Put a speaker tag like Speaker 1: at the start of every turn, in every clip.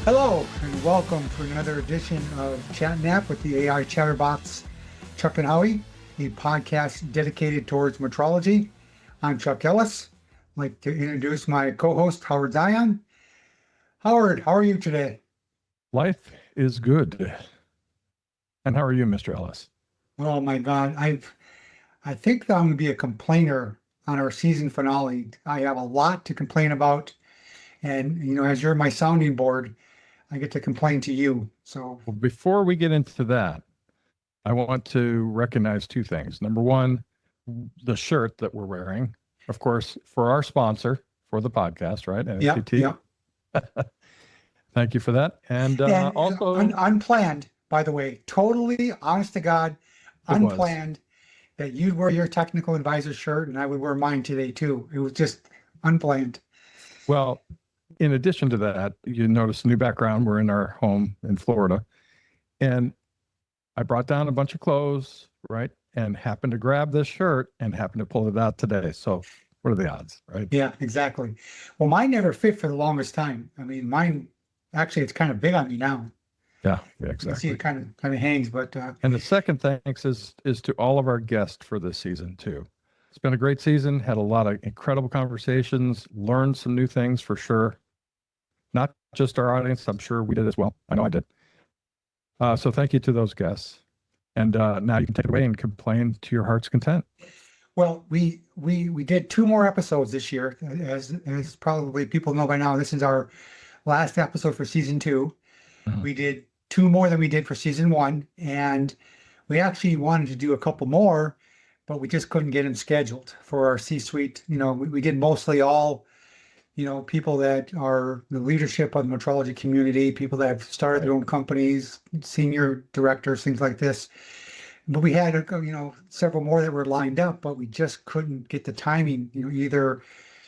Speaker 1: Hello, and welcome to another edition of ChatNAPT with the AI Chatterbots, Chuck and Howie, a podcast dedicated towards metrology. I'm Chuck Ellis. I'd like to introduce my co-host, Howard Zion. Howard, how are you today?
Speaker 2: Life is good. And how are you, Mr. Ellis?
Speaker 1: Oh my God, I think that I'm going to be a complainer on our season finale. I have a lot to complain about, and as you're my sounding board, I get to complain to you. So,
Speaker 2: Well, before we get into that, I want to recognize two things. Number one, the shirt that we're wearing, of course, for our sponsor for the podcast, right?
Speaker 1: yeah,
Speaker 2: NFTT.
Speaker 1: yeah.
Speaker 2: Thank you for that. And
Speaker 1: And
Speaker 2: also,
Speaker 1: unplanned, by the way, totally honest to God,
Speaker 2: it was.
Speaker 1: unplanned that you'd wear your technical advisor shirt and I would wear mine today too. It was just unplanned.
Speaker 2: Well, in addition to that, you notice a new background. We're in our home in Florida. And I brought down a bunch of clothes, right? And happened to grab this shirt and happened to pull it out today. So what are the odds, right?
Speaker 1: Yeah, exactly. Well, mine never fit for the longest time. I mean, mine actually it's kind of big on me now.
Speaker 2: Yeah,
Speaker 1: You can see
Speaker 2: exactly.
Speaker 1: it kind of hangs, but
Speaker 2: And the second thanks is to all of our guests for this season too. It's been a great season. Had a lot of incredible conversations. Learned some new things for sure. Not just our audience. I'm sure we did as well. I know I did. So thank you to those guests. And now you can take it away and complain to your heart's content.
Speaker 1: well, we did two more episodes this year. As probably people know by now, this is our last episode for season two.
Speaker 2: Mhm.
Speaker 1: We did two more than we did for season one, and we actually wanted to do a couple more, but we just couldn't get them scheduled for our C-suite. We did mostly all, people that are the leadership of the metrology community, people that have started their own companies, senior directors, things like this. But we had, several more that were lined up, but we just couldn't get the timing. Either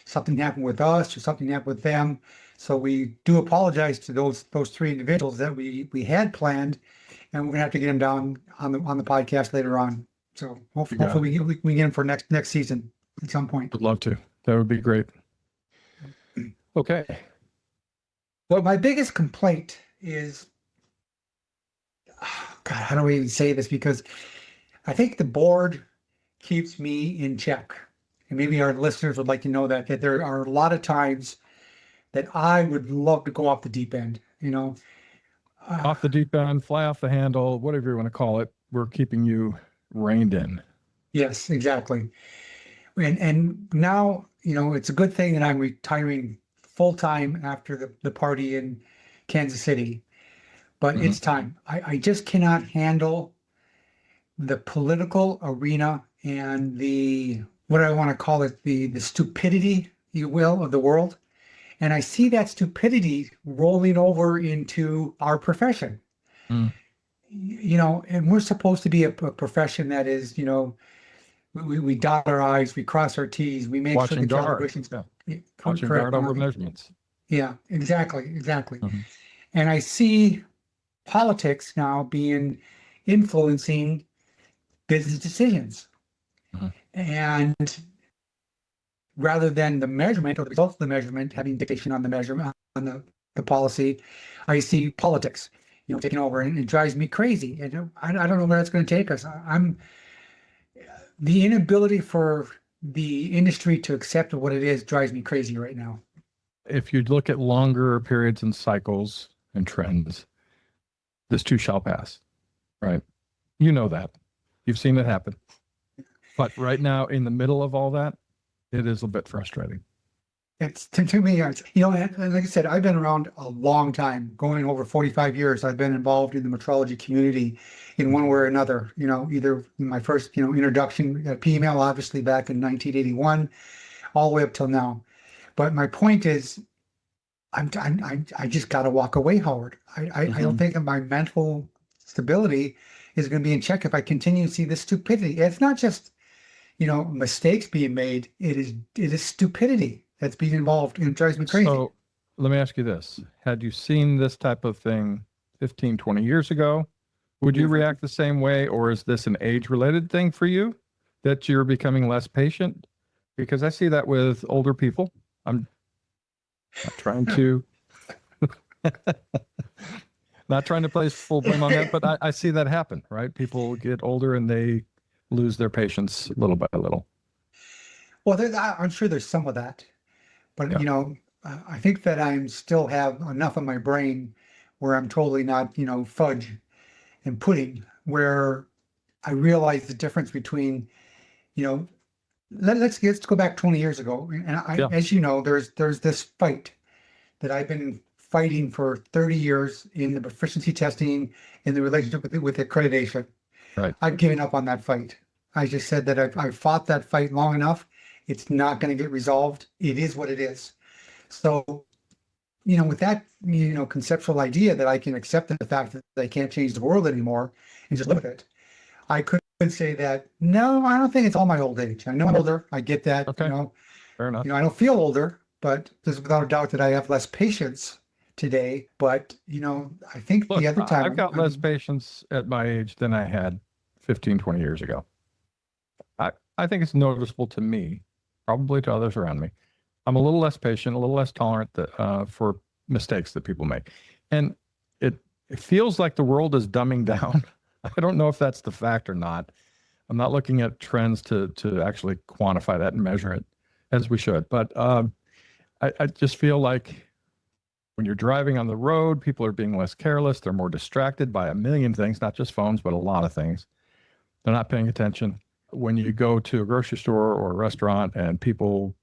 Speaker 1: something happened with us or something happened with them. So we do apologize to those three individuals that we had planned, and we're gonna have to get them down on the podcast later on. So
Speaker 2: You got
Speaker 1: hopefully
Speaker 2: it.
Speaker 1: we get them for next season at some point.
Speaker 2: Would love to. That would be great. Okay.
Speaker 1: Well, my biggest complaint is, God, how do we even say this? Because I think the board keeps me in check. And maybe our listeners would like to know that there are a lot of times that I would love to go off the deep end, Uh,
Speaker 2: Off the deep end, fly off the handle, whatever you want to call it. We're keeping you reined in.
Speaker 1: yes, exactly. And now, it's a good thing that I'm retiring full time after the party in Kansas City, but
Speaker 2: Mhm.
Speaker 1: it's time. I just cannot handle the political arena and the what I want to call it, the stupidity, you will, of the world. And I see that stupidity rolling over into our profession.
Speaker 2: Mm.
Speaker 1: And we're supposed to be a profession that is, we dot our I's, we cross our T's, we make sure
Speaker 2: Watching
Speaker 1: the
Speaker 2: guard.
Speaker 1: calibrations
Speaker 2: Yeah. Watching
Speaker 1: correct.
Speaker 2: guard over measurements.
Speaker 1: Yeah, exactly.
Speaker 2: Mhm.
Speaker 1: And I see politics now being influencing business decisions.
Speaker 2: Mhm.
Speaker 1: And rather than the measurement or the results of the measurement having dictation on the measurement, on the policy, I see politics, taking over, and it drives me crazy. And I don't know where that's going to take us. I'm the inability for the industry to accept what it is drives me crazy right now.
Speaker 2: If you look at longer periods and cycles and trends, this too shall pass, right? You know that. You've seen it happen. But right now, in the middle of all that, it is a bit frustrating.
Speaker 1: It's to me, and like I said, I've been around a long time, going over 45 years. I've been involved in the metrology community in one way or another. Either my first, introduction at PML, obviously back in 1981, all the way up till now. But my point is, I just got to walk away, Howard. I don't
Speaker 2: Mhm.
Speaker 1: think that my mental stability is going to be in check if I continue to see this stupidity. It's not just, mistakes being made. It is stupidity that's being involved, and it drives me crazy.
Speaker 2: So let me ask you this. Had you seen this type of thing 15, 20 years ago, would you
Speaker 1: Never.
Speaker 2: react the same way? Or is this an age-related thing for you that you're becoming less patient? Because I see that with older people. I'm not trying to Not trying to place full blame on that, but I see that happen, right? People get older and they lose their patience little by little.
Speaker 1: Well, I'm sure there's some of that, but
Speaker 2: Yeah.
Speaker 1: I think that I'm still have enough in my brain where I'm totally not, fudge and pudding, where I realize the difference between, you know, let's go back 20 years ago. And
Speaker 2: Yeah.
Speaker 1: as you know, there's this fight that I've been fighting for 30 years in the proficiency testing in the relationship with accreditation.
Speaker 2: Right.
Speaker 1: I've given up on that fight. I just said that I've fought that fight long enough. It's not going to get resolved. It is what it is. So, with that, conceptual idea that I can accept the fact that I can't change the world anymore and just live with it, I could say that, no, I don't think it's all my old age. I know I'm older. I get that.
Speaker 2: Okay. Fair enough.
Speaker 1: I don't feel older, but there's without a doubt that I have less patience today. But, I think
Speaker 2: Look,
Speaker 1: the other time
Speaker 2: I've got less patience at my age than I had 15, 20 years ago. I think it's noticeable to me, probably to others around me. I'm a little less patient, a little less tolerant for mistakes that people make. And it feels like the world is dumbing down. I don't know if that's the fact or not. I'm not looking at trends to actually quantify that and measure it as we should. But I just feel like when you're driving on the road, people are being less careless. They're more distracted by a million things, not just phones, but a lot of things. They're not paying attention. When you go to a grocery store or a restaurant and people,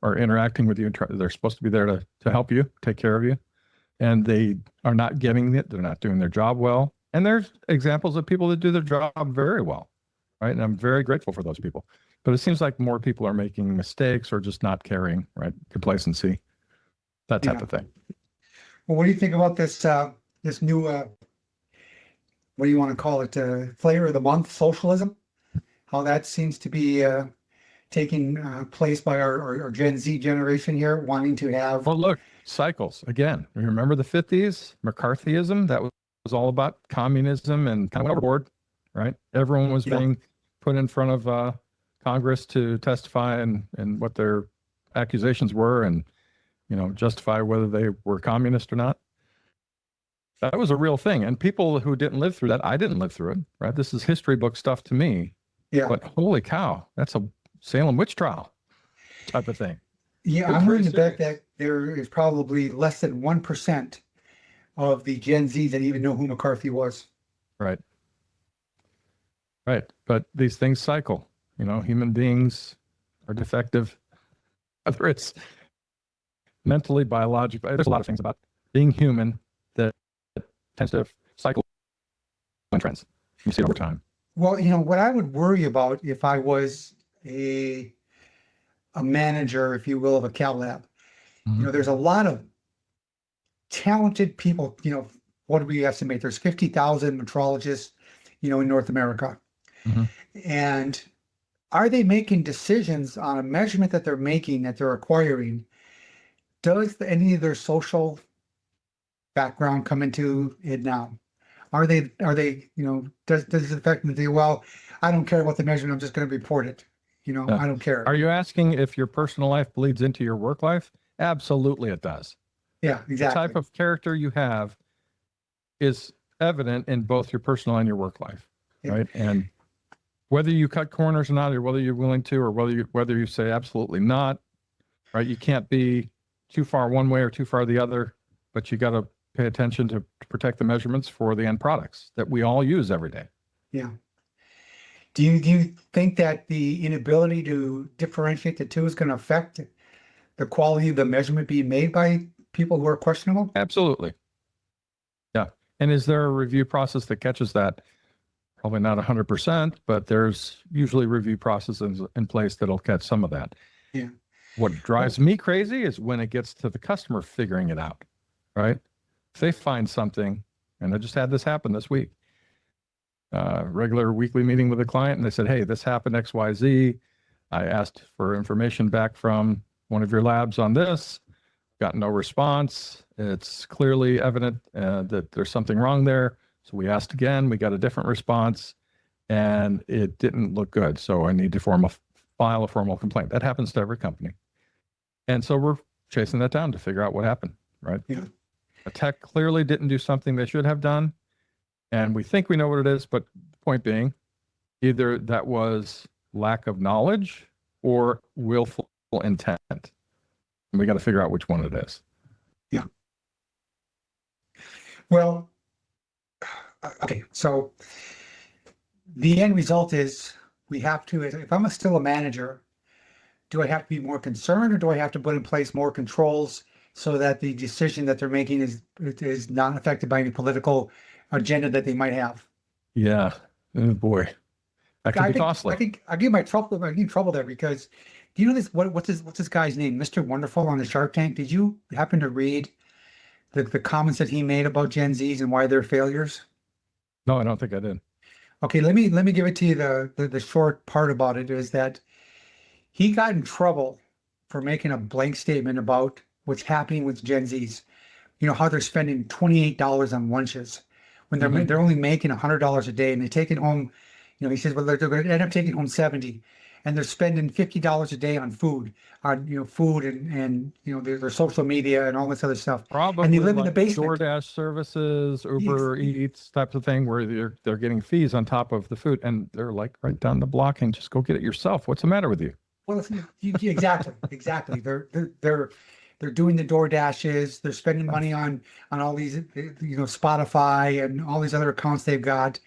Speaker 2: are interacting with you, they're supposed to be there to help you, take care of you, and they are not getting it. They're not doing their job well. And there's examples of people that do their job very well, right? And I'm very grateful for those people. But it seems like more people are making mistakes or just not caring, right? Complacency, that type of thing.
Speaker 1: Well, what do you think about this this new what do you want to call it? Flavor of the month, socialism? How that seems to be taking place by our Gen Z generation here, wanting to have.
Speaker 2: Well, look, cycles again. Remember the 50s, McCarthyism? That was all about communism and kind of went overboard, right? Everyone was being put in front of Congress to testify and what their accusations were and, justify whether they were communist or not. That was a real thing. And people who didn't live through that, I didn't live through it, right? This is history book stuff to me.
Speaker 1: Yeah.
Speaker 2: But holy cow, that's a Salem witch trial type of thing.
Speaker 1: Yeah, I'm willing to bet that there is probably less than 1% of the Gen Z that even know who McCarthy was.
Speaker 2: Right. Right. But these things cycle. Human beings are defective, whether it's mentally, biologically. There's a lot of things about being human that tends to cycle in trends. You see it over time.
Speaker 1: Well, what I would worry about if I was a manager, if you will, of a cal lab, there's a lot of talented people. What do we estimate? There's 50,000 metrologists, in North America.
Speaker 2: Mm-hmm.
Speaker 1: And are they making decisions on a measurement that they're making, that they're acquiring? Does any of their social background come into it now? Are they, does it affect them to say, well, I don't care about the measurement, I'm just going to report it. I don't care.
Speaker 2: Are you asking if your personal life bleeds into your work life? Absolutely it does.
Speaker 1: Yeah, exactly.
Speaker 2: The type of character you have is evident in both your personal and your work life, right? And whether you cut corners or not, or whether you're willing to, or whether you say absolutely not, right? You can't be too far one way or too far the other, but you got to pay attention to protect the measurements for the end products that we all use every day.
Speaker 1: Yeah. Do you think that the inability to differentiate the two is going to affect the quality of the measurement being made by people who are questionable?
Speaker 2: Absolutely. Yeah. And is there a review process that catches that? Probably not 100%, but there's usually review processes in place that'll catch some of that.
Speaker 1: Yeah.
Speaker 2: What drives me crazy is when it gets to the customer figuring it out, right? If they find something, and I just had this happen this week, regular weekly meeting with a client, and they said, hey, this happened X, Y, Z. I asked for information back from one of your labs on this, got no response. It's clearly evident that there's something wrong there. So we asked again, we got a different response, and it didn't look good. So I need to file a formal complaint. That happens to every company. And so we're chasing that down to figure out what happened, right?
Speaker 1: Yeah.
Speaker 2: A tech clearly didn't do something they should have done, and we think we know what it is, but the point being, either that was lack of knowledge or willful intent. And we got to figure out which one it is.
Speaker 1: Yeah. Well, okay. So the end result is we have to, if I'm still a manager, do I have to be more concerned, or do I have to put in place more controls so that the decision that they're making is not affected by any political agenda that they might have?
Speaker 2: Yeah. Oh boy. That could be costly.
Speaker 1: I get in trouble there because do you know this? What's this guy's name? Mr. Wonderful on the Shark Tank. Did you happen to read the comments that he made about Gen Zs and why they're failures?
Speaker 2: No, I don't think I did.
Speaker 1: Okay, let me give it to you. The short part about it is that he got in trouble for making a blank statement about what's happening with Gen Zs. You know, how they're spending $28 on lunches when they're only making $100 a day, and they take it home. You know, he says, well, they're going to end up taking home 70, and they're spending $50 a day on food, food and their social media and all this other stuff.
Speaker 2: Probably,
Speaker 1: and they live
Speaker 2: like
Speaker 1: in the basement.
Speaker 2: DoorDash services, Uber Eats types of thing, where they're getting fees on top of the food, and they're like right down the block and just go get it yourself. What's the matter with you?
Speaker 1: Well, exactly. They're doing the Door Dashes. They're spending money on all these, Spotify and all these other accounts they've got.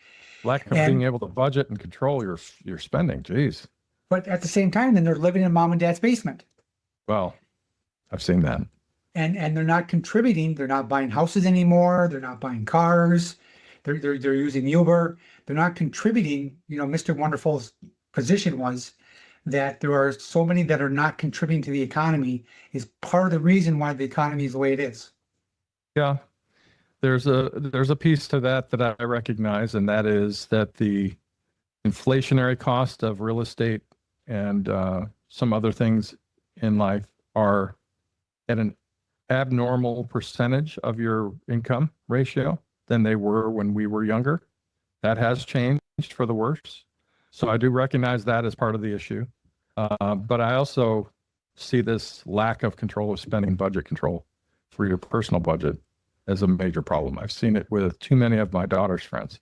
Speaker 2: Lack of being able to budget and control your spending. Jeez.
Speaker 1: But at the same time, then they're living in mom and dad's basement.
Speaker 2: Well, I've seen that.
Speaker 1: And they're not contributing. They're not buying houses anymore. They're not buying cars. They're using Uber. They're not contributing. Mr. Wonderful's position was that there are so many that are not contributing to the economy is part of the reason why the economy is the way it is.
Speaker 2: Yeah. There's a piece to that I recognize, and that is that the inflationary cost of real estate and some other things in life are at an abnormal percentage of your income ratio than they were when we were younger. That has changed for the worse. So I do recognize that as part of the issue. But I also see this lack of control of spending, budget control for your personal budget as a major problem. I've seen it with too many of my daughter's friends.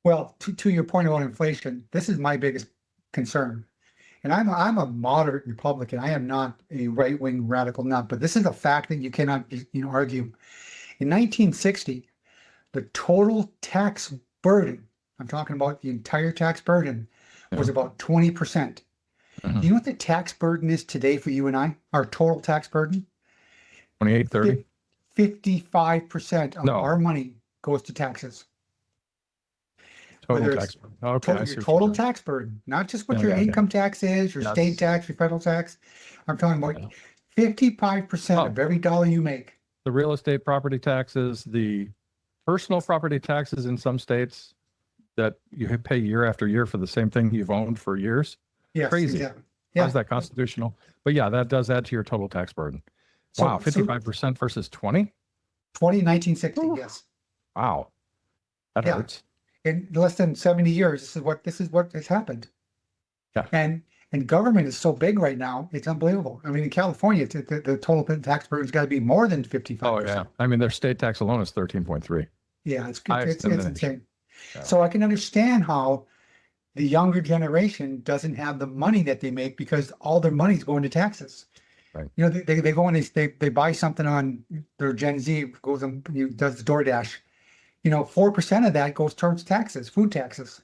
Speaker 1: Well, to your point about inflation, this is my biggest concern. And I'm a moderate Republican. I am not a right-wing radical nut, but this is a fact that you cannot argue. In 1960, the total tax burden, I'm talking about the entire tax burden, was about 20%. Do you know what the tax burden is today for you and I? Our total tax burden?
Speaker 2: 28, 30?
Speaker 1: 55% of our money goes to taxes.
Speaker 2: Total tax burden. Okay,
Speaker 1: your total tax burden, not just what your income tax is, your state tax, your federal tax. I'm talking about 55% of every dollar you make.
Speaker 2: The real estate property taxes, the personal property taxes in some states that you pay year after year for the same thing you've owned for years.
Speaker 1: Yes,
Speaker 2: crazy.
Speaker 1: Exactly. Yeah.
Speaker 2: How's that constitutional? But yeah, that does add to your total tax burden. Wow, 55% versus 20?
Speaker 1: 1960, yes.
Speaker 2: Wow. That hurts.
Speaker 1: In less than 70 years, this is what has happened.
Speaker 2: Yeah.
Speaker 1: And government is so big right now, it's unbelievable. I mean, in California, the total tax burden's got to be more than 55%.
Speaker 2: Oh yeah. I mean, their state tax alone is 13.3.
Speaker 1: Yeah, it's insane.
Speaker 2: Yeah.
Speaker 1: So I can understand how the younger generation doesn't have the money that they make because all their money's going to taxes.
Speaker 2: Right.
Speaker 1: They go and they buy something on their Gen Z, goes and does the DoorDash. 4% of that goes towards taxes, food taxes.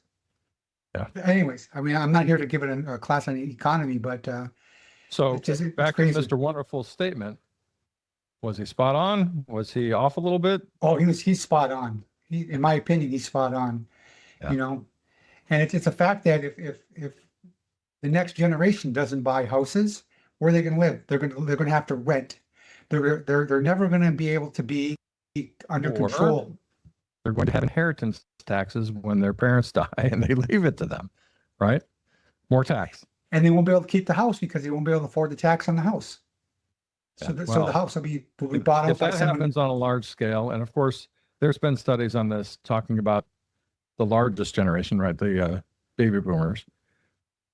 Speaker 2: Yeah.
Speaker 1: Anyways, I mean, I'm not here to give it a class on the economy, but
Speaker 2: so
Speaker 1: it's
Speaker 2: back to Mr. Wonderful's statement, was he spot on? Was he off a little bit?
Speaker 1: Oh, he's spot on. In my opinion, he's spot on.
Speaker 2: Yeah.
Speaker 1: And it's a fact that if the next generation doesn't buy houses, where are they going to live? They're going to have to rent. They're never going to be able to be under control.
Speaker 2: They're going to have inheritance taxes when their parents die and they leave it to them, right? More tax.
Speaker 1: And they won't be able to keep the house because they won't be able to afford the tax on the house. So, so the house will be bought out by someone.
Speaker 2: If that happens on a large scale, and of course, there's been studies on this talking about the largest generation, right? The baby boomers,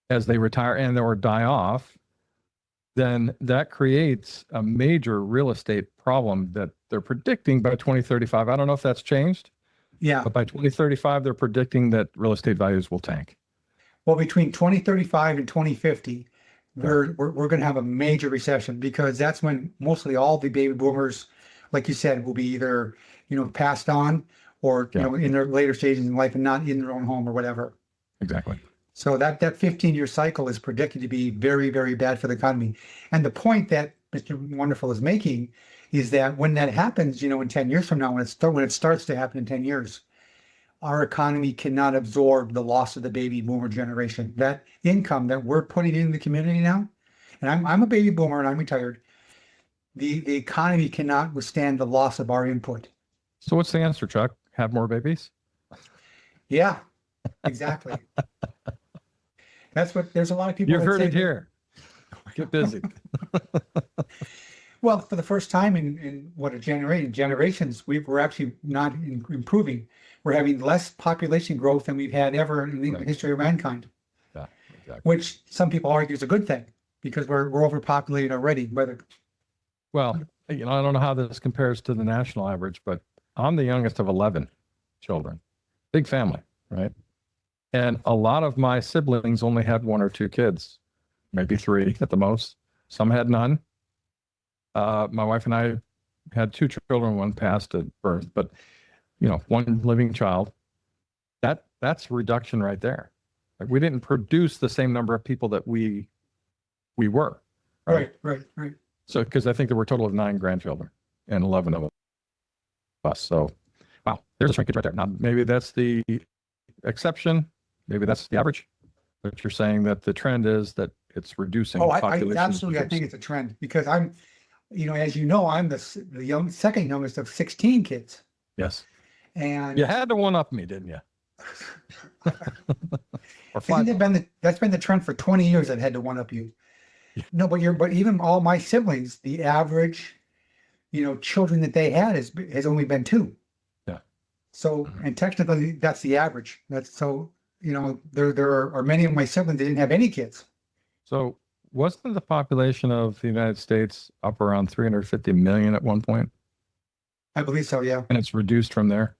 Speaker 2: as they retire and or die off, then that creates a major real estate problem that they're predicting by 2035. I don't know if that's changed,
Speaker 1: Yeah.
Speaker 2: but by 2035, they're predicting that real estate values will tank.
Speaker 1: Well, between 2035 and 2050, we're going to have a major recession, because that's when mostly all the baby boomers, like you said, will be either, passed on, or, in their later stages in life and not in their own home or whatever.
Speaker 2: Exactly.
Speaker 1: So that 15-year cycle is predicted to be very, very bad for the economy. And the point that Mr. Wonderful is making is that when that happens, in 10 years from now, when it starts to happen in 10 years, our economy cannot absorb the loss of the baby boomer generation. That income that we're putting in the community now, and I'm a baby boomer and I'm retired, the economy cannot withstand the loss of our input.
Speaker 2: So what's the answer, Chuck? Have more babies?
Speaker 1: Yeah, exactly. There's a lot of people.
Speaker 2: You've heard it here. Get busy.
Speaker 1: Well, for the first time in what, generations, we're actually not improving. We're having less population growth than we've had ever in the history of mankind.
Speaker 2: Yeah, exactly.
Speaker 1: Which some people argue is a good thing, because we're overpopulated already.
Speaker 2: Well, I don't know how this compares to the national average, but I'm the youngest of 11 children. Big family, right? And a lot of my siblings only had 1 or 2 kids, maybe 3 at the most. Some had none. My wife and I had 2 children, 1 passed at birth, but 1 living child. That's reduction right there. Like, we didn't produce the same number of people that we were.
Speaker 1: Right.
Speaker 2: So, because I think there were a total of 9 grandchildren and 11 of us. So, wow, there's a shrinkage right there. Now, maybe that's the exception. Maybe that's the average. But you're saying that the trend is that it's reducing population.
Speaker 1: Absolutely. I think it's a trend, because I'm, as you know, I'm the second youngest of 16 kids.
Speaker 2: Yes.
Speaker 1: And
Speaker 2: you had to one up me, didn't you? Or 5.
Speaker 1: That's been the trend for 20 years. I've had to one up you. No, but even all my siblings, the average, children that they had has only been 2.
Speaker 2: Yeah.
Speaker 1: So, and technically that's the average. That's so, there are many of my siblings that didn't have any kids.
Speaker 2: So wasn't the population of the United States up around 350 million at one point?
Speaker 1: I believe so, yeah.
Speaker 2: And it's reduced from there?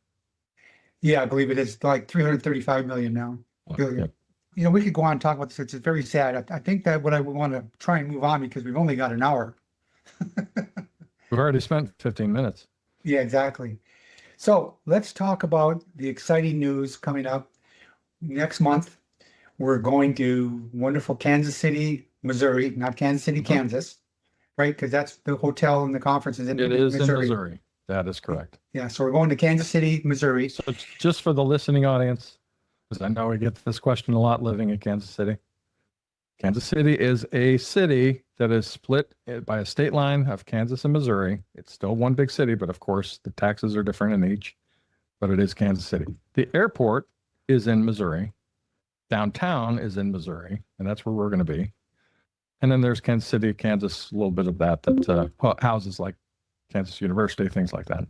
Speaker 1: Yeah, I believe it is like 335 million now.
Speaker 2: Yep.
Speaker 1: We could go on and talk about this. It's very sad. I think that what I would want to try and move on, because we've only got an hour.
Speaker 2: We've already spent 15 minutes.
Speaker 1: Yeah, exactly. So let's talk about the exciting news coming up next month. We're going to wonderful Kansas City, Missouri, not Kansas City, Kansas, right? Because that's the hotel and the conference is in Missouri.
Speaker 2: It is in Missouri. That is correct.
Speaker 1: Yeah, so we're going to Kansas City, Missouri.
Speaker 2: So just for the listening audience, because I know we get this question a lot living in Kansas City. Kansas City is a city that is split by a state line of Kansas and Missouri. It's still one big city, but of course the taxes are different in each, but it is Kansas City. The airport is in Missouri. Downtown is in Missouri, and that's where we're going to be. And then there's Kansas City, Kansas, a little bit of that houses like Kansas University, things like that.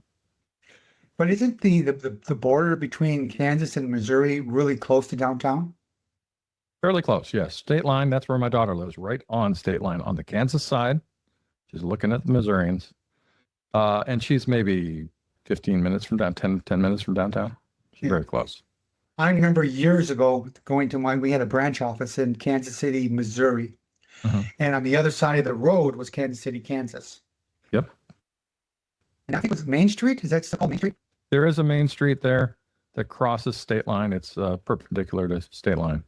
Speaker 1: But isn't the border between Kansas and Missouri really close to downtown?
Speaker 2: Fairly close, yes. State line, that's where my daughter lives, right on state line on the Kansas side. She's looking at the Missourians. And she's maybe 15 minutes from downtown, 10 minutes from downtown. She's very close.
Speaker 1: I remember years ago we had a branch office in Kansas City, Missouri. And on the other side of the road was Kansas City, Kansas.
Speaker 2: Yep.
Speaker 1: And I think it was Main Street. Is that still called Main Street?
Speaker 2: There is a main street there that crosses state line. It's perpendicular to state line.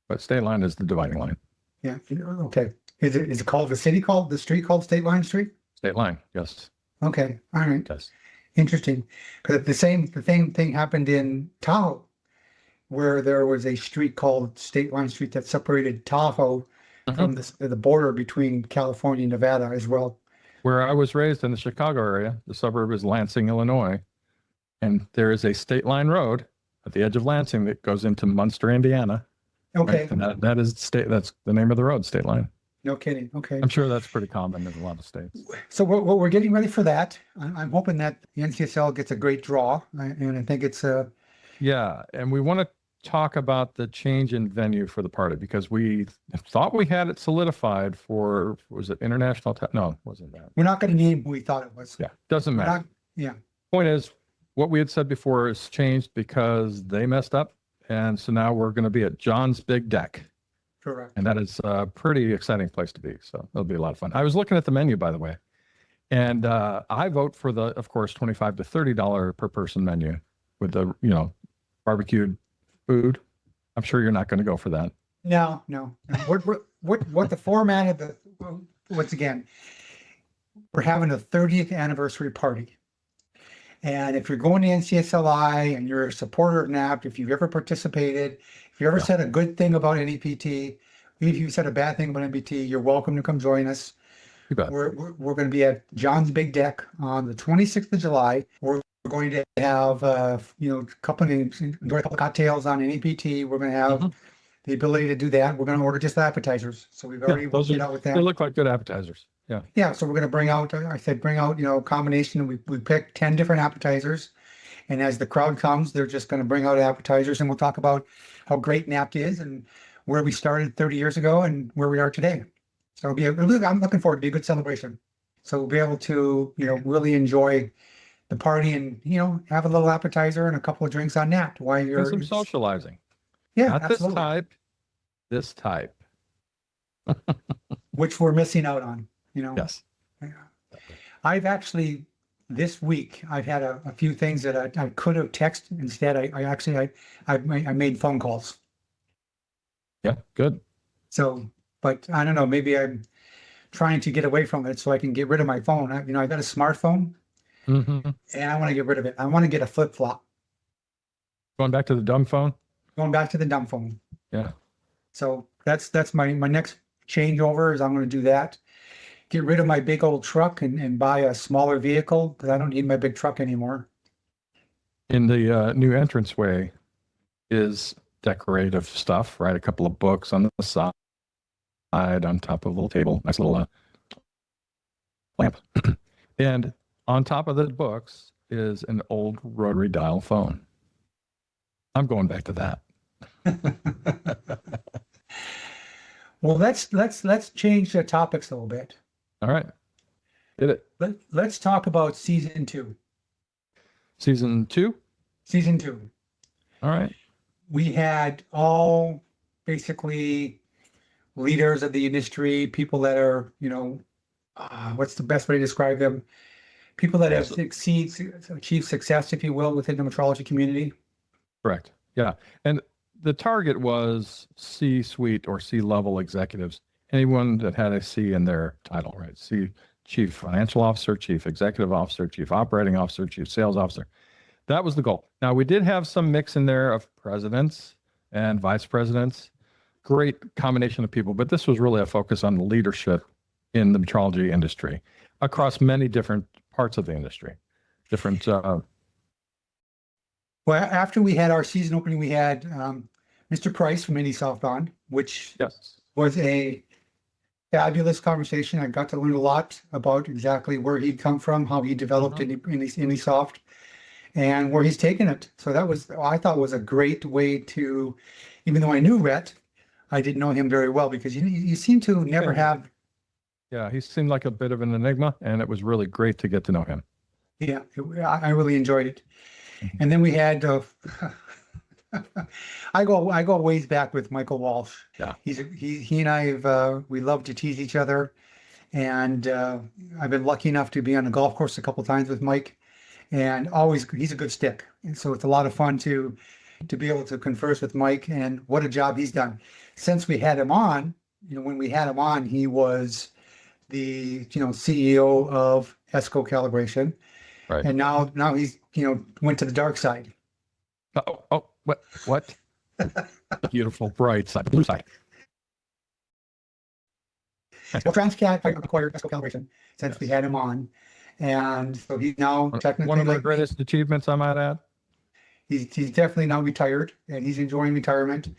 Speaker 2: But state line is the dividing line.
Speaker 1: Yeah. Okay. Is it called the street called State Line Street?
Speaker 2: State line, yes.
Speaker 1: Okay. All right.
Speaker 2: Yes.
Speaker 1: Interesting. Because the same thing happened in Tahoe, where there was a street called State Line Street that separated Tahoe from the border between California and Nevada as well.
Speaker 2: Where I was raised in the Chicago area, the suburb is Lansing, Illinois. And there is a state line road at the edge of Lansing that goes into Munster, Indiana.
Speaker 1: Okay.
Speaker 2: Right? And that's the name of the road, state line.
Speaker 1: No kidding. Okay.
Speaker 2: I'm sure that's pretty common in a lot of states.
Speaker 1: So we're getting ready for that. I'm hoping that the NCSL gets a great draw, and I think it's
Speaker 2: Yeah, and we want to talk about the change in venue for the party? Because we thought we had it solidified for, was it international? No, it wasn't that.
Speaker 1: We're not going to name who we thought it was.
Speaker 2: Yeah, doesn't
Speaker 1: We're
Speaker 2: matter.
Speaker 1: not, yeah.
Speaker 2: Point is, what we had said before is changed because they messed up. And so now we're going to be at John's Big Deck.
Speaker 1: Correct.
Speaker 2: And that is a pretty exciting place to be. So it'll be a lot of fun. I was looking at the menu, by the way, and I vote for the, of course, $25 to $30 per person menu with the, barbecued food. I'm sure you're not going to go for that.
Speaker 1: No. What the format of the, once again, we're having a 30th anniversary party. And if you're going to NCSLI and you're a supporter of NAPT, if you've ever participated, if you ever said a good thing about NEPT, if you said a bad thing about NPT, you're welcome to come join us.
Speaker 2: You bet.
Speaker 1: We're going to be at John's Big Deck on the 26th of July. We're going to have, a couple of cocktails on NEPT. We're going to have the ability to do that. We're going to order just appetizers. So we've already worked it out with
Speaker 2: They
Speaker 1: that.
Speaker 2: look like good appetizers. Yeah.
Speaker 1: Yeah, so we're going to bring out, a combination. We picked 10 different appetizers. And as the crowd comes, they're just going to bring out appetizers, and we'll talk about how great NAPT is and where we started 30 years ago and where we are today. So I'm looking forward to be a good celebration. So we'll be able to, really enjoy the party and, have a little appetizer and a couple of drinks on NAPT while
Speaker 2: And
Speaker 1: you're
Speaker 2: some socializing.
Speaker 1: Yeah,
Speaker 2: Not
Speaker 1: absolutely.
Speaker 2: this type.
Speaker 1: Which we're missing out on,
Speaker 2: Yes.
Speaker 1: Yeah. I've actually, this week, I've had a few things that I could have texted. Instead, I made phone calls.
Speaker 2: Yeah. Good.
Speaker 1: So, but I don't know, maybe I'm trying to get away from it so I can get rid of my phone. I got a smartphone
Speaker 2: Mm-hmm.
Speaker 1: and I want to get rid of it. I want to get a flip flop.
Speaker 2: Going back to the dumb phone.
Speaker 1: Going back to the dumb phone.
Speaker 2: Yeah.
Speaker 1: So that's my next changeover is I'm going to do that. Get rid of my big old truck and buy a smaller vehicle because I don't need my big truck anymore.
Speaker 2: In the new entranceway is decorative stuff, right? A couple of books on the side, on top of a little table, nice little lamp. And on top of the books is an old rotary dial phone. I'm going back to that.
Speaker 1: Well, let's change the topics a little bit.
Speaker 2: All right. Did it.
Speaker 1: Let's talk about season 2.
Speaker 2: Season 2?
Speaker 1: Season 2.
Speaker 2: All right.
Speaker 1: We had all basically leaders of the industry, people that are, what's the best way to describe them? People that have achieved success, if you will, within the metrology community.
Speaker 2: Correct. Yeah. And the target was C-suite or C-level executives, anyone that had a C in their title, right? C, chief financial officer, chief executive officer, chief operating officer, chief sales officer. That was the goal. Now, we did have some mix in there of presidents and vice presidents. Great combination of people, but this was really a focus on leadership in the metrology industry across many different parts of the industry.
Speaker 1: Well, after we had our season opening, we had Mr. Price from IndySoft on, which was a fabulous conversation. I got to learn a lot about exactly where he'd come from, how he developed IndySoft, and where he's taken it. So that was, I thought, was a great way to, even though I knew Rhett, I didn't know him very well because you seem to never have.
Speaker 2: Yeah, he seemed like a bit of an enigma, and it was really great to get to know him.
Speaker 1: Yeah, I really enjoyed it. And then we had, I go ways back with Michael Walsh.
Speaker 2: Yeah,
Speaker 1: he and I we love to tease each other, and I've been lucky enough to be on the golf course a couple times with Mike, and always he's a good stick, and so it's a lot of fun to be able to converse with Mike, and what a job he's done since we had him on. When we had him on, he was the CEO of ESCO Calibration.
Speaker 2: right.
Speaker 1: And now he's went to the dark side.
Speaker 2: What? Beautiful bright side, blue side.
Speaker 1: Well, Transcat acquired ESCO Calibration since we had him on, and so he's now technically
Speaker 2: one of the greatest achievements, I might add.
Speaker 1: He's definitely now retired, and he's enjoying retirement.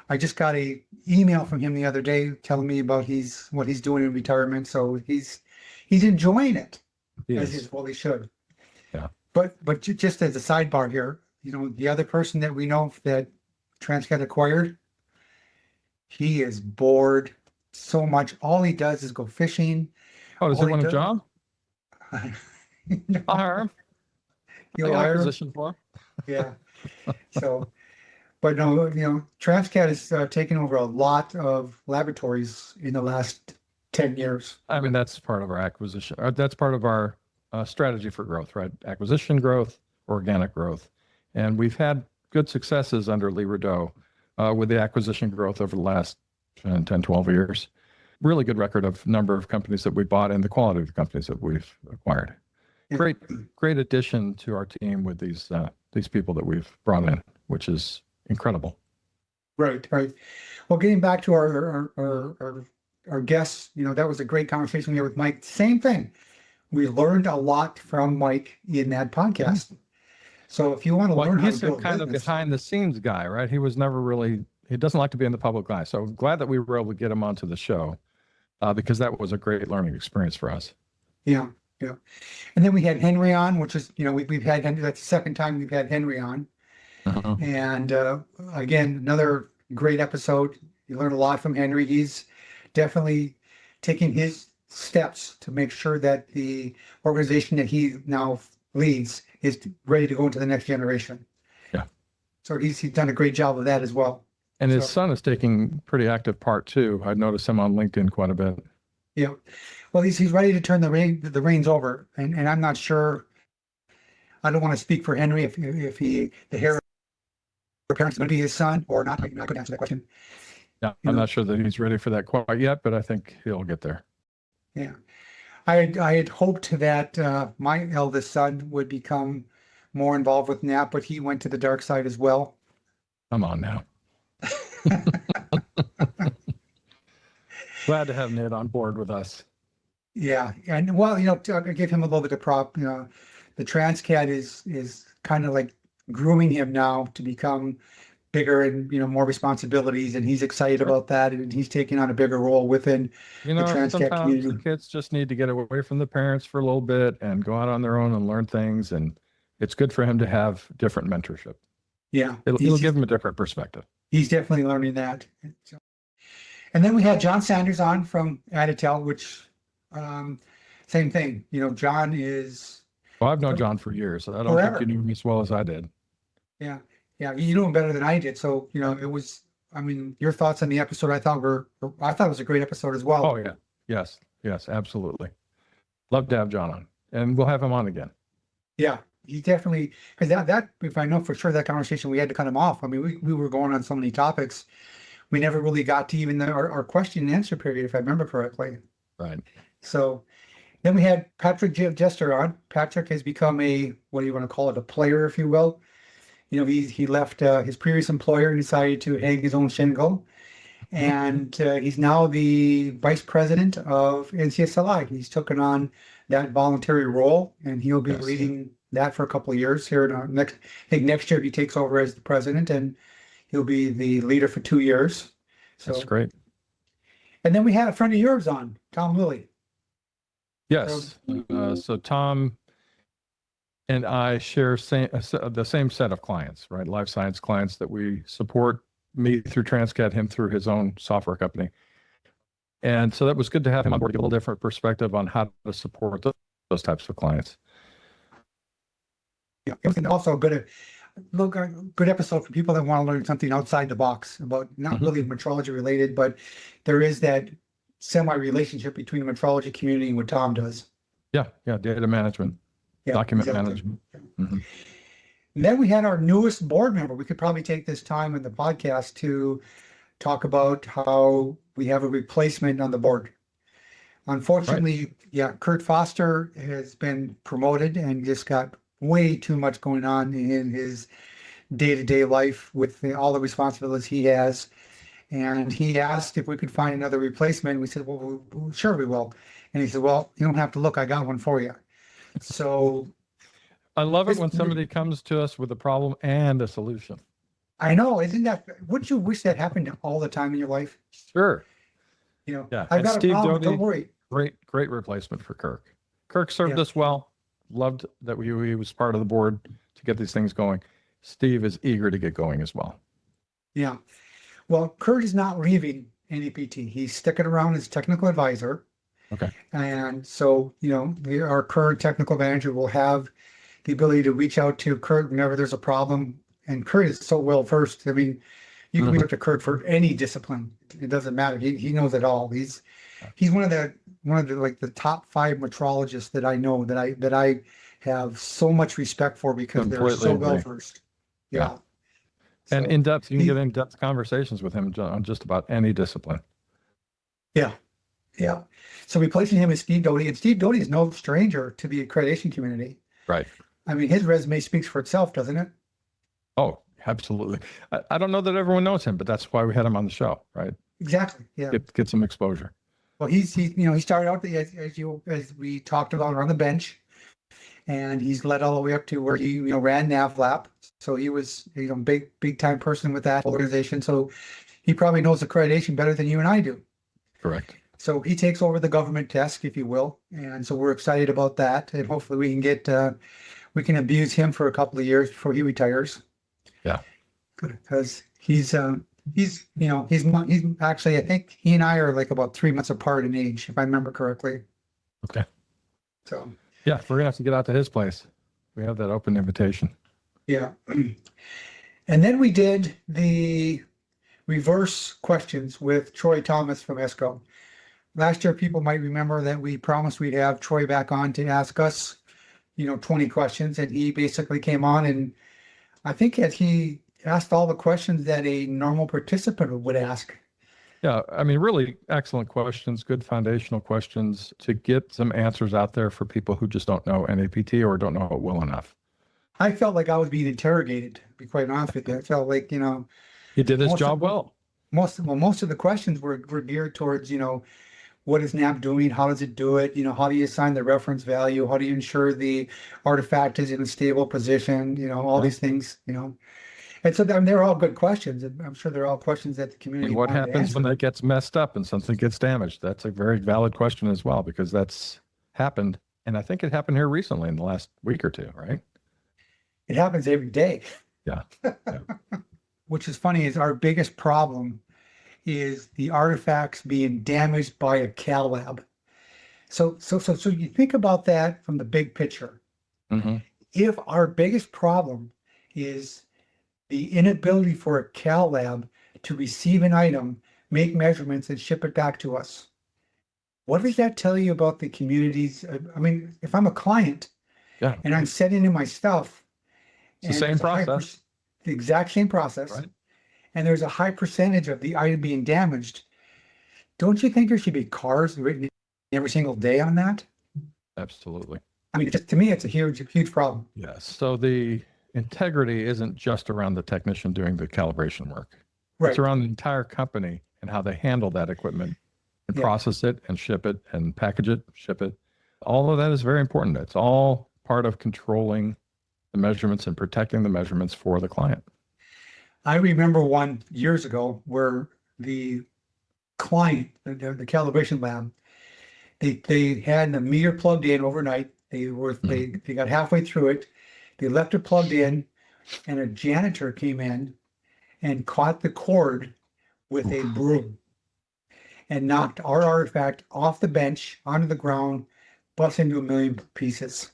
Speaker 1: I just got a email from him the other day telling me about what he's doing in retirement. So he's enjoying it, as he should.
Speaker 2: Yeah.
Speaker 1: But just as a sidebar here, the other person that we know that Transcat acquired, he is bored so much. All he does is go fishing.
Speaker 2: Oh, does
Speaker 1: All
Speaker 2: he
Speaker 1: he
Speaker 2: want a
Speaker 1: does,
Speaker 2: job? I'll hire him. I
Speaker 1: you'll
Speaker 2: got a
Speaker 1: hire him.
Speaker 2: position for him.
Speaker 1: Yeah. So, but no, Transcat has taken over a lot of laboratories in the last 10 years.
Speaker 2: I mean, that's part of our acquisition. That's part of our strategy for growth, right? Acquisition growth, organic growth. And we've had good successes under Lee Rideau with the acquisition growth over the last 10, 12 years. Really good record of number of companies that we bought and the quality of the companies that we've acquired.
Speaker 1: Yeah.
Speaker 2: Great addition to our team with these people that we've brought in, which is incredible.
Speaker 1: Right, right. Well, getting back to our guests, that was a great conversation we had with Mike. Same thing. We learned a lot from Mike in that podcast. So if you want to
Speaker 2: Well,
Speaker 1: learn how to
Speaker 2: he's a
Speaker 1: build
Speaker 2: kind of
Speaker 1: business,
Speaker 2: behind the scenes guy, right? He was never really, he doesn't like to be in the public eye. So I'm glad that we were able to get him onto the show because that was a great learning experience for us.
Speaker 1: yeah, yeah. And then we had Henry on, which is, we've had Henry, that's the second time we've had Henry on.
Speaker 2: Uh-huh.
Speaker 1: And again, another great episode. You learn a lot from Henry. He's definitely taking his steps to make sure that the organization that he now leads is ready to go into the next generation.
Speaker 2: Yeah.
Speaker 1: So he's done a great job of that as well.
Speaker 2: And his
Speaker 1: So-
Speaker 2: son is taking pretty active part too. I noticed him on LinkedIn quite a bit.
Speaker 1: Yeah. Well, he's ready to turn the reins over. And I'm not sure. I don't want to speak for Henry if the heir apparent's going to be his son or not. I could answer that question.
Speaker 2: Yeah, I'm not sure that he's ready for that quite yet, but I think he'll get there.
Speaker 1: Yeah. I had hoped that my eldest son would become more involved with NAP, but he went to the dark side as well.
Speaker 2: Come on now. Glad to have Ned on board with us.
Speaker 1: Yeah. And well, to give him a little bit of prop, the Transcat is kind of like grooming him now to become bigger and more responsibilities, and he's excited about that, and he's taking on a bigger role within the Transcat
Speaker 2: sometimes
Speaker 1: community.
Speaker 2: the kids just need to get away from the parents for a little bit and go out on their own and learn things, and it's good for him to have different mentorship.
Speaker 1: Yeah,
Speaker 2: It'll give him a different perspective.
Speaker 1: He's definitely learning that. And then we had John Sanders on from Aditel, which same thing. John is.
Speaker 2: Well, I've known John for years. So I don't
Speaker 1: Forever.
Speaker 2: think you knew him as well as I did.
Speaker 1: Yeah. Yeah. You knew him better than I did. So, it was, your thoughts on the episode, I thought it was a great episode as well.
Speaker 2: Oh, yeah. Yes. Yes, absolutely. Love to have John on, and we'll have him on again.
Speaker 1: Yeah. He definitely, because that, if I know for sure that conversation, we had to cut him off. We were going on so many topics. We never really got to even our question and answer period, if I remember correctly.
Speaker 2: Right.
Speaker 1: So then we had Patrick Jester on. Patrick has become what do you want to call it, a player, if you will. He left his previous employer and decided to hang his own shingle. And he's now the vice president of NCSLI. He's taken on that voluntary role, and he'll be leading that for a couple of years here. I think next year he takes over as the president, and he'll be the leader for 2 years. So
Speaker 2: that's great.
Speaker 1: And then we had a friend of yours on, Tom Lilly.
Speaker 2: Yes. So Tom and I share the same set of clients, right? Life science clients that we support, me through Transcat, him through his own software company. And so that was good to have him on board, get a little different perspective on how to support those types of clients.
Speaker 1: Yeah, it was also a good episode for people that want to learn something outside the box about not really metrology related, but there is that semi-relationship between the metrology community and what Tom does.
Speaker 2: Yeah, data management, document management. Mm-hmm.
Speaker 1: And then we had our newest board member. We could probably take this time in the podcast to talk about how we have a replacement on the board. Unfortunately, Kurt Foster has been promoted and just got way too much going on in his day-to-day life with all the responsibilities he has. And he asked if we could find another replacement. We said, well, sure we will. And he said, well, you don't have to look. I got one for you. So
Speaker 2: I love it when somebody comes to us with a problem and a solution.
Speaker 1: I know. Wouldn't you wish that happened all the time in your life?
Speaker 2: Sure.
Speaker 1: I've got
Speaker 2: Steve
Speaker 1: a problem.
Speaker 2: Doty,
Speaker 1: Don't worry.
Speaker 2: Great replacement for Kirk. Kirk served us well. Loved that he was part of the board to get these things going. Steve is eager to get going as well.
Speaker 1: Yeah. Well, Kurt is not leaving NAPT. He's sticking around as technical advisor.
Speaker 2: Okay.
Speaker 1: And so, our current technical manager will have the ability to reach out to Kurt whenever there's a problem. And Kurt is so well versed. I mean, you can reach out to Kurt for any discipline. It doesn't matter. He knows it all. He's one of the like the top 5 metrologists that I know that I have so much respect for because they're
Speaker 2: Completely
Speaker 1: so well
Speaker 2: agree.
Speaker 1: versed.
Speaker 2: Yeah.
Speaker 1: Yeah.
Speaker 2: And
Speaker 1: So,
Speaker 2: in-depth, you can
Speaker 1: he-
Speaker 2: get in-depth conversations with him on just about any discipline.
Speaker 1: yeah. Yeah. So replacing him is Steve Doty, and Steve Doty is no stranger to the accreditation community.
Speaker 2: Right.
Speaker 1: I mean, his resume speaks for itself, doesn't it?
Speaker 2: Oh, absolutely. I don't know that everyone knows him, but that's why we had him on the show, right?
Speaker 1: Exactly. Yeah.
Speaker 2: Get some exposure.
Speaker 1: Well, he started out as we talked about on the bench, and he's led all the way up to where he ran NavLab. So he was big time person with that organization. So he probably knows accreditation better than you and I do.
Speaker 2: Correct.
Speaker 1: So he takes over the government desk, if you will, and so we're excited about that. And hopefully we can abuse him for a couple of years before he retires.
Speaker 2: Yeah.
Speaker 1: Because he's actually, I think he and I are like about 3 months apart in age, if I remember correctly.
Speaker 2: Okay.
Speaker 1: So
Speaker 2: Yeah, we're gonna have to get out to his place. We have that open invitation.
Speaker 1: yeah. And then we did the reverse questions with Troy Thomas from ESCO. Last year, people might remember that we promised we'd have Troy back on to ask us, 20 questions, and he basically came on, and I think that he asked all the questions that a normal participant would ask.
Speaker 2: Yeah, I mean, really excellent questions, good foundational questions to get some answers out there for people who just don't know NAPT or don't know it well enough.
Speaker 1: I felt like I was being interrogated, to be quite honest with you. I felt like,
Speaker 2: He did his
Speaker 1: most
Speaker 2: job
Speaker 1: of-
Speaker 2: well.
Speaker 1: most of the questions were geared towards, what is NAP doing? How does it do it? How do you assign the reference value? How do you ensure the artifact is in a stable position? All these things, And so they're all good questions. And I'm sure they're all questions that the community
Speaker 2: And what
Speaker 1: wanted to
Speaker 2: happens when
Speaker 1: answer.
Speaker 2: that gets messed up and something gets damaged? That's a very valid question as well, because that's happened. And I think it happened here recently in the last week or two, right?
Speaker 1: It happens every day.
Speaker 2: Yeah.
Speaker 1: Which is funny is our biggest problem is the artifacts being damaged by a cal lab. So you think about that from the big picture.
Speaker 2: Mm-hmm.
Speaker 1: If our biggest problem is the inability for a cal lab to receive an item, make measurements, and ship it back to us, what does that tell you about the communities? I mean, if I'm a client
Speaker 2: Yeah.
Speaker 1: and I'm sending in my stuff,
Speaker 2: It's the
Speaker 1: and
Speaker 2: same
Speaker 1: there's a high
Speaker 2: process.
Speaker 1: the exact same process,
Speaker 2: Right.
Speaker 1: and there's a high percentage of the item being damaged, don't you think there should be cars written every single day on that?
Speaker 2: Absolutely.
Speaker 1: I mean, to me, it's a huge problem.
Speaker 2: Yes. So the integrity isn't just around the technician doing the calibration work.
Speaker 1: Right.
Speaker 2: It's around the entire company and how they handle that equipment and
Speaker 1: Yeah.
Speaker 2: process it and ship it and package it, ship it. All of that is very important. It's all part of controlling the measurements and protecting the measurements for the client.
Speaker 1: I remember one years ago where the client, the calibration lab, they had the meter plugged in overnight. They got halfway through it. They left it plugged in, and a janitor came in and caught the cord with a broom and knocked our artifact off the bench onto the ground, bust into a million pieces.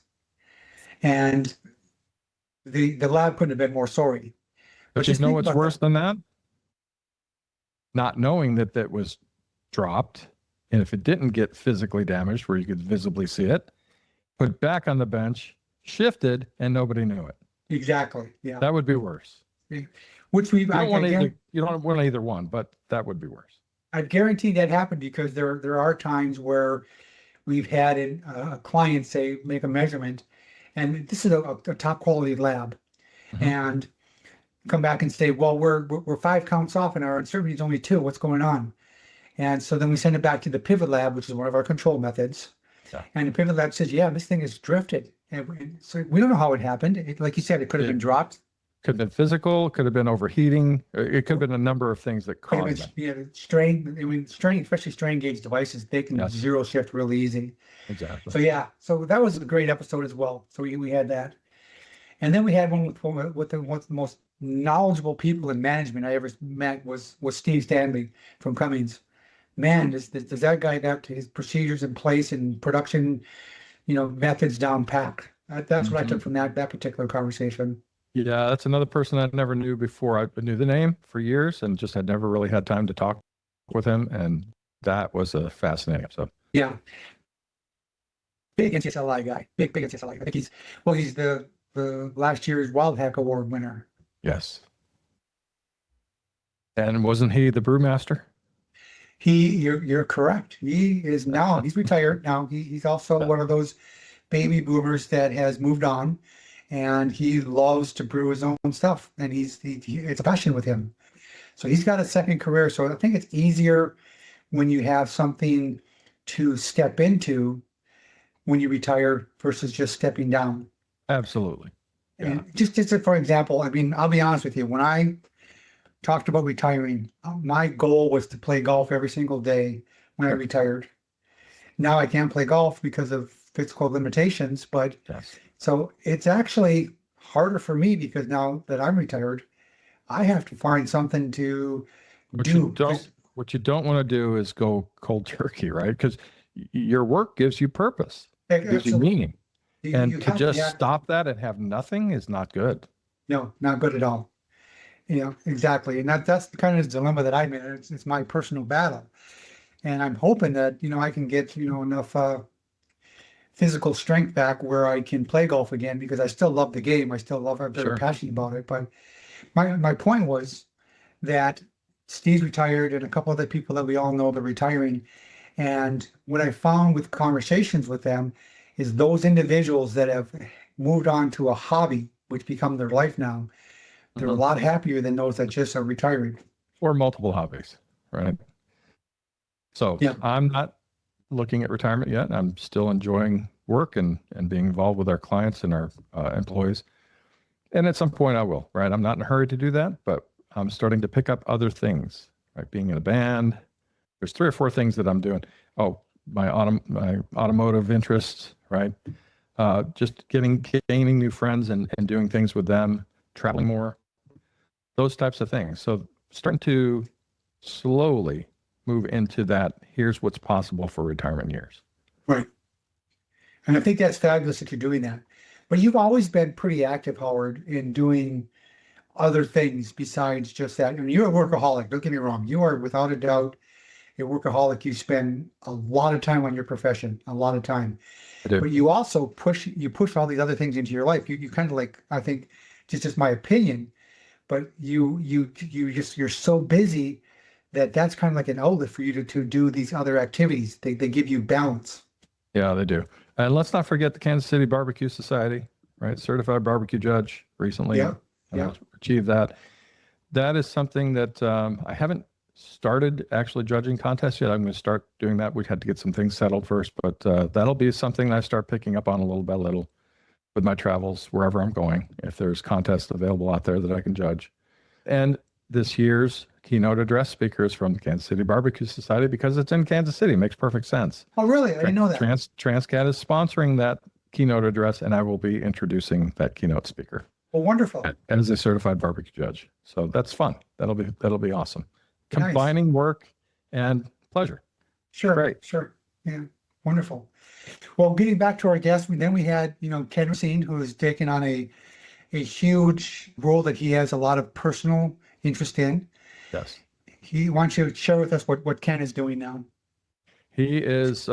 Speaker 1: And the lab couldn't have been more sorry.
Speaker 2: But you
Speaker 1: just
Speaker 2: know
Speaker 1: think
Speaker 2: what's
Speaker 1: about
Speaker 2: worse than that? Not knowing that that was dropped. And if it didn't get physically damaged where you could visibly see it, put back on the bench, shifted, and nobody knew it.
Speaker 1: Exactly. Yeah.
Speaker 2: That would be worse.
Speaker 1: Which we
Speaker 2: You don't want either one, but that would be worse.
Speaker 1: I guarantee that happened because there are times where we've had a client say make a measurement, and this is a top quality lab,
Speaker 2: Mhm.
Speaker 1: and come back and say, well, we're 5 counts off and our uncertainty is only 2. What's going on? And so then we send it back to the pivot lab, which is one of our control methods.
Speaker 2: Yeah.
Speaker 1: And the pivot lab says, yeah, this thing is drifted. And so we don't know how it happened. Like you said, it could have been dropped.
Speaker 2: Could have been physical, could have been overheating. It could have been a number of things that
Speaker 1: Could have
Speaker 2: caused
Speaker 1: been,
Speaker 2: that.
Speaker 1: yeah, strain. I mean, especially strain gauge devices, they can
Speaker 2: Yes.
Speaker 1: zero shift really easy.
Speaker 2: Exactly.
Speaker 1: So yeah, so that was a great episode as well. So we had that, and then we had one with the most knowledgeable people in management I ever met was Steve Stanley from Cummings. Man, does that guy have his procedures in place and production, methods down packed. That's what I took
Speaker 2: Mhm.
Speaker 1: from that particular conversation.
Speaker 2: Yeah, that's another person I never knew before. I knew the name for years and just had never really had time to talk with him. And that was a fascinating. So,
Speaker 1: Yeah, big NCSLI guy, big NCSLI guy. I think he's the last year's Wild Hack Award winner.
Speaker 2: yes. And wasn't he the brewmaster?
Speaker 1: You're correct. He's retired now. He's also
Speaker 2: Yeah.
Speaker 1: one of those baby boomers that has moved on, and he loves to brew his own stuff, and it's a passion with him. So he's got a second career. So I think it's easier when you have something to step into when you retire versus just stepping down.
Speaker 2: Absolutely. Yeah.
Speaker 1: And just for example, I mean, I'll be honest with you. When I talked about retiring, my goal was to play golf every single day when I retired. Now I can't play golf because of physical limitations, but
Speaker 2: Yes.
Speaker 1: so it's actually harder for me because now that I'm retired, I have to find something to
Speaker 2: What you
Speaker 1: do.
Speaker 2: don't what you don't want to do is go cold turkey, right? Because your work gives you purpose, gives you
Speaker 1: Absolutely.
Speaker 2: meaning.
Speaker 1: You
Speaker 2: And to
Speaker 1: have to
Speaker 2: just
Speaker 1: have,
Speaker 2: stop that and have nothing is not good.
Speaker 1: no, not good at all. Exactly. And that's the kind of dilemma that I'm in. It's my personal battle. And I'm hoping that, I can get, enough physical strength back where I can play golf again because I still love the game. I'm very
Speaker 2: Sure.
Speaker 1: passionate about it. But my point was that Steve's retired and a couple other people that we all know are retiring. And what I found with conversations with them is those individuals that have moved on to a hobby, which become their life now, they're a
Speaker 2: Mhm.
Speaker 1: lot happier than those that just are retiring.
Speaker 2: Or multiple hobbies, right? So
Speaker 1: Yeah.
Speaker 2: I'm not looking at retirement yet. I'm still enjoying work and being involved with our clients and our employees. And at some point I will, right? I'm not in a hurry to do that, but I'm starting to pick up other things, right? Being in a band. There's three or four things that I'm doing. Oh, my automotive interests, right? Just gaining new friends and doing things with them, traveling more, those types of things. So starting to slowly move into that. Here's what's possible for retirement years.
Speaker 1: Right. And I think that's fabulous that you're doing that. But you've always been pretty active, Howard, in doing other things besides just that. I mean, you're a workaholic. Don't get me wrong. You are without a doubt a workaholic. You spend a lot of time on your profession, a lot of time.
Speaker 2: I do.
Speaker 1: But you also push all these other things into your life. You kind of like, I think, just my opinion, but you're so busy that that's kind of like an outlet for you to do these other activities. They give you balance.
Speaker 2: Yeah, they do. And let's not forget the Kansas City Barbecue Society, right? Certified barbecue judge recently
Speaker 1: Yeah. Yeah.
Speaker 2: achieved that. That is something that I haven't started actually judging contests yet. I'm going to start doing that. We had to get some things settled first, but that'll be something I start picking up on a little by little with my travels wherever I'm going. If there's contests available out there that I can judge. And this year's keynote address speaker is from the Kansas City Barbecue Society because it's in Kansas City. It makes perfect sense.
Speaker 1: Oh, really? I didn't know that.
Speaker 2: Transcat is sponsoring that keynote address, and I will be introducing that keynote speaker
Speaker 1: Well, wonderful.
Speaker 2: as a certified barbecue judge. So that's fun. That'll be awesome.
Speaker 1: Nice.
Speaker 2: Combining work and pleasure.
Speaker 1: Sure.
Speaker 2: Great.
Speaker 1: Sure. Yeah. Wonderful. Well, getting back to our guest, then we had, Ken Racine, who has taken on a huge role that he has a lot of personal interest in.
Speaker 2: Yes.
Speaker 1: He wants you to share with us what Ken is doing now.
Speaker 2: He has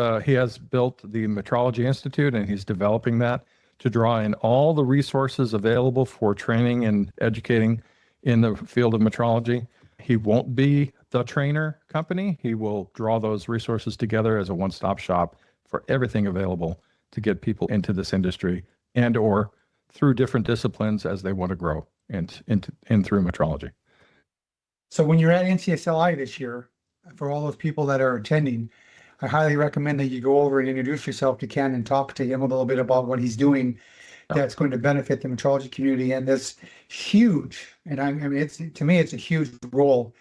Speaker 2: built the Metrology Institute and he's developing that to draw in all the resources available for training and educating in the field of metrology. He won't be the trainer company. He will draw those resources together as a one-stop shop for everything available to get people into this industry and or through different disciplines as they want to grow and through metrology.
Speaker 1: So when you're at NCSLI this year, for all those people that are attending, I highly recommend that you go over and introduce yourself to Ken and talk to him a little bit about what he's doing that's going to benefit the metrology community and this huge, and I mean, to me, it's a huge role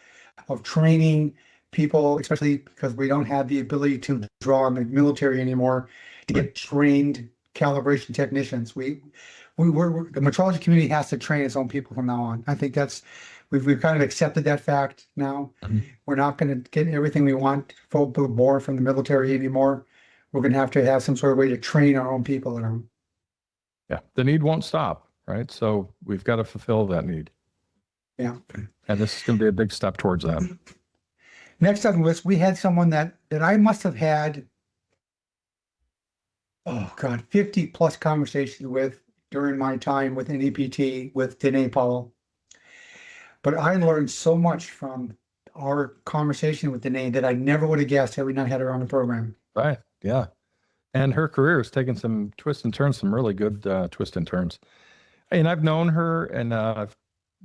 Speaker 1: of training people, especially because we don't have the ability to draw on the military anymore, to get trained calibration technicians. We're the metrology community has to train its own people from now on. I think we've kind of accepted that fact now.
Speaker 2: Mhm.
Speaker 1: We're not going to get everything we want full bore from the military anymore. We're going to have some sort of way to train our own people around.
Speaker 2: Yeah, the need won't stop, right? So we've got to fulfill that need.
Speaker 1: Yeah.
Speaker 2: And this is going to be a big step towards that.
Speaker 1: Next on the list, we had someone that I must have had, oh God, 50 plus conversations with during my time with NEPT with Danae Powell. But I learned so much from our conversation with Danae that I never would have guessed had we not had her on the program.
Speaker 2: Right. Yeah. And her career has taken some twists and turns, some really good twists and turns. And I've known her, and I've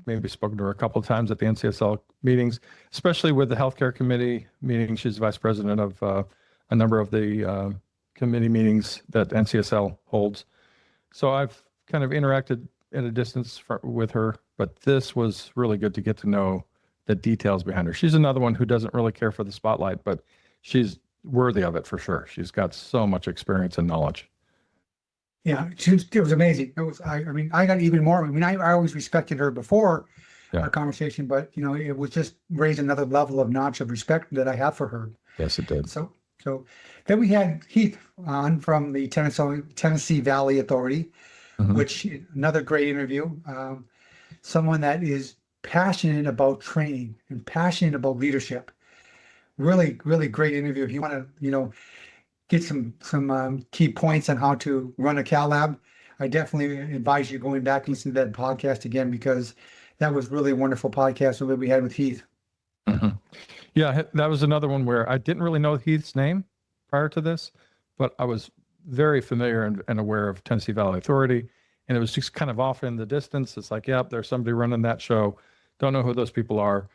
Speaker 2: maybe spoken to her a couple of times at the NCSL meetings, especially with the healthcare committee meeting. She's vice president of a number of the committee meetings that NCSL holds. So I've kind of interacted at a distance with her, but this was really good to get to know the details behind her. She's another one who doesn't really care for the spotlight, but she's worthy of it for sure. She's got so much experience and knowledge.
Speaker 1: Yeah, it was amazing. I mean, I got even more. I mean, I always respected her before our conversation, but it was just raised another level of notch of respect that I have for her.
Speaker 2: Yes, it did.
Speaker 1: So then we had Heath on from the Tennessee Valley Authority, which another great interview. Someone that is passionate about training and passionate about leadership. Really, really great interview. If you want to, get some key points on how to run a Cal Lab, I definitely advise you going back and listening to that podcast again, because that was really a wonderful podcast that we had with Heath.
Speaker 2: Yeah, that was another one where I didn't really know Heath's name prior to this, but I was very familiar and aware of Tennessee Valley Authority, and it was just kind of off in the distance. It's like, yep, there's somebody running that show. Don't know who those people are.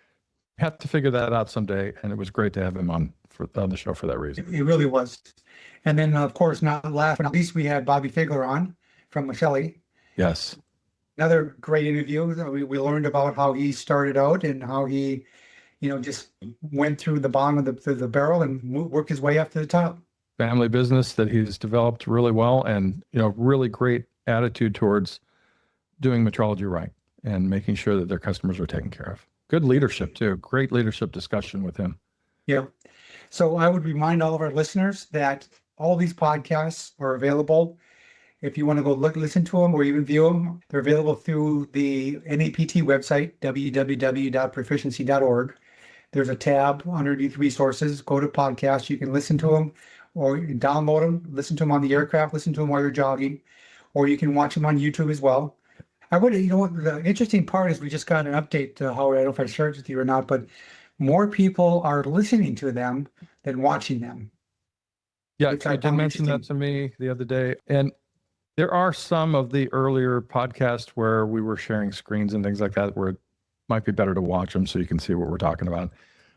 Speaker 2: Have to figure that out someday, and it was great to have him on the show for that reason.
Speaker 1: It really was. And then, of course, not last but not least, we had Bobby Figler on from Michelle.
Speaker 2: Yes.
Speaker 1: Another great interview. We learned about how he started out and how he, just went through the bottom of the barrel and worked his way up to the top.
Speaker 2: Family business that he's developed really well, and really great attitude towards doing metrology right and making sure that their customers are taken care of. Good leadership too. Great leadership discussion with him.
Speaker 1: Yeah. So I would remind all of our listeners that all these podcasts are available. If you want to go listen to them or even view them, they're available through the NAPT website, www.proficiency.org. There's a tab underneath resources. Go to podcasts. You can listen to them or download them, listen to them on the aircraft, listen to them while you're jogging, or you can watch them on YouTube as well. I would, the interesting part is we just got an update, Howard. I don't know if I shared it with you or not, but more people are listening to them than watching them.
Speaker 2: Yeah, you did mention that to me the other day. And there are some of the earlier podcasts where we were sharing screens and things like that, where it might be better to watch them so you can see what we're talking about.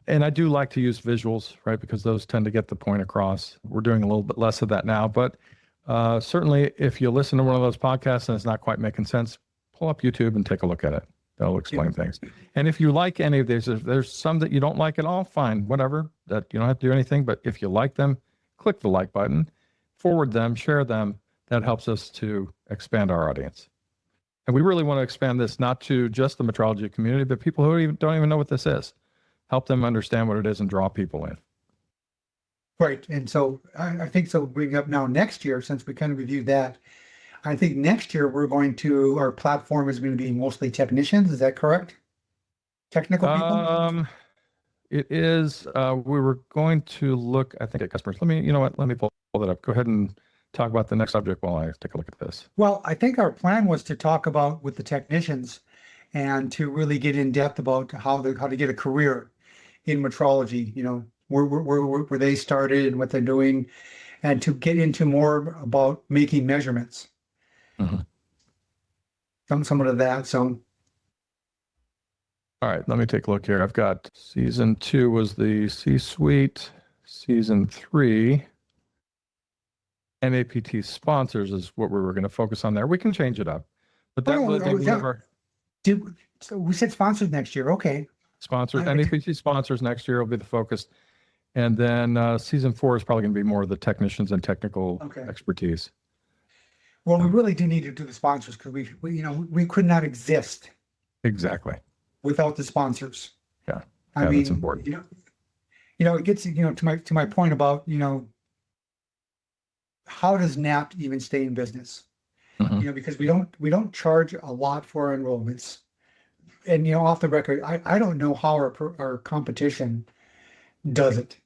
Speaker 2: And I do like to use visuals, right? Because those tend to get the point across. We're doing a little bit less of that now, but certainly if you listen to one of those podcasts and it's not quite making sense, pull up YouTube and take a look at it. They'll explain things. And if you like any of these, if there's some that you don't like at all, fine, whatever. That you don't have to do anything. But if you like them, click the like button, forward them, share them. That helps us to expand our audience. And we really want to expand this not to just the metrology community, but people who don't even know what this is. Help them understand what it is and draw people in.
Speaker 1: Right. And so I think so bring up now next year, since we kind of reviewed that, I think next year our platform is going to be mostly technicians. Is that correct? Technical people?
Speaker 2: It is. We were going to look, I think, at customers. Let me pull that up. Go ahead and talk about the next subject while I take a look at this.
Speaker 1: Well, I think our plan was to talk about with the technicians and to really get in depth about how to get a career in metrology, where they started and what they're doing, and to get into more about making measurements. Some of that. So,
Speaker 2: all right, let me take a look here. I've got season 2 was the C-suite. Season 3, NAPT sponsors is what we were going to focus on there. We can change it up, but that would be one of our.
Speaker 1: So we said sponsors next year. Okay.
Speaker 2: Sponsors, NAPT sponsors next year will be the focus. And then season 4 is probably going to be more of the technicians and technical expertise.
Speaker 1: Well, we really do need to do the sponsors because we could not exist
Speaker 2: Exactly.
Speaker 1: without the sponsors.
Speaker 2: Yeah.
Speaker 1: I
Speaker 2: Yeah, that's
Speaker 1: mean,
Speaker 2: important.
Speaker 1: it gets, to my point about, how does ChatNAPT even stay in business?
Speaker 2: Mhm.
Speaker 1: Because we don't charge a lot for our enrollments. And, off the record, I don't know how our competition does it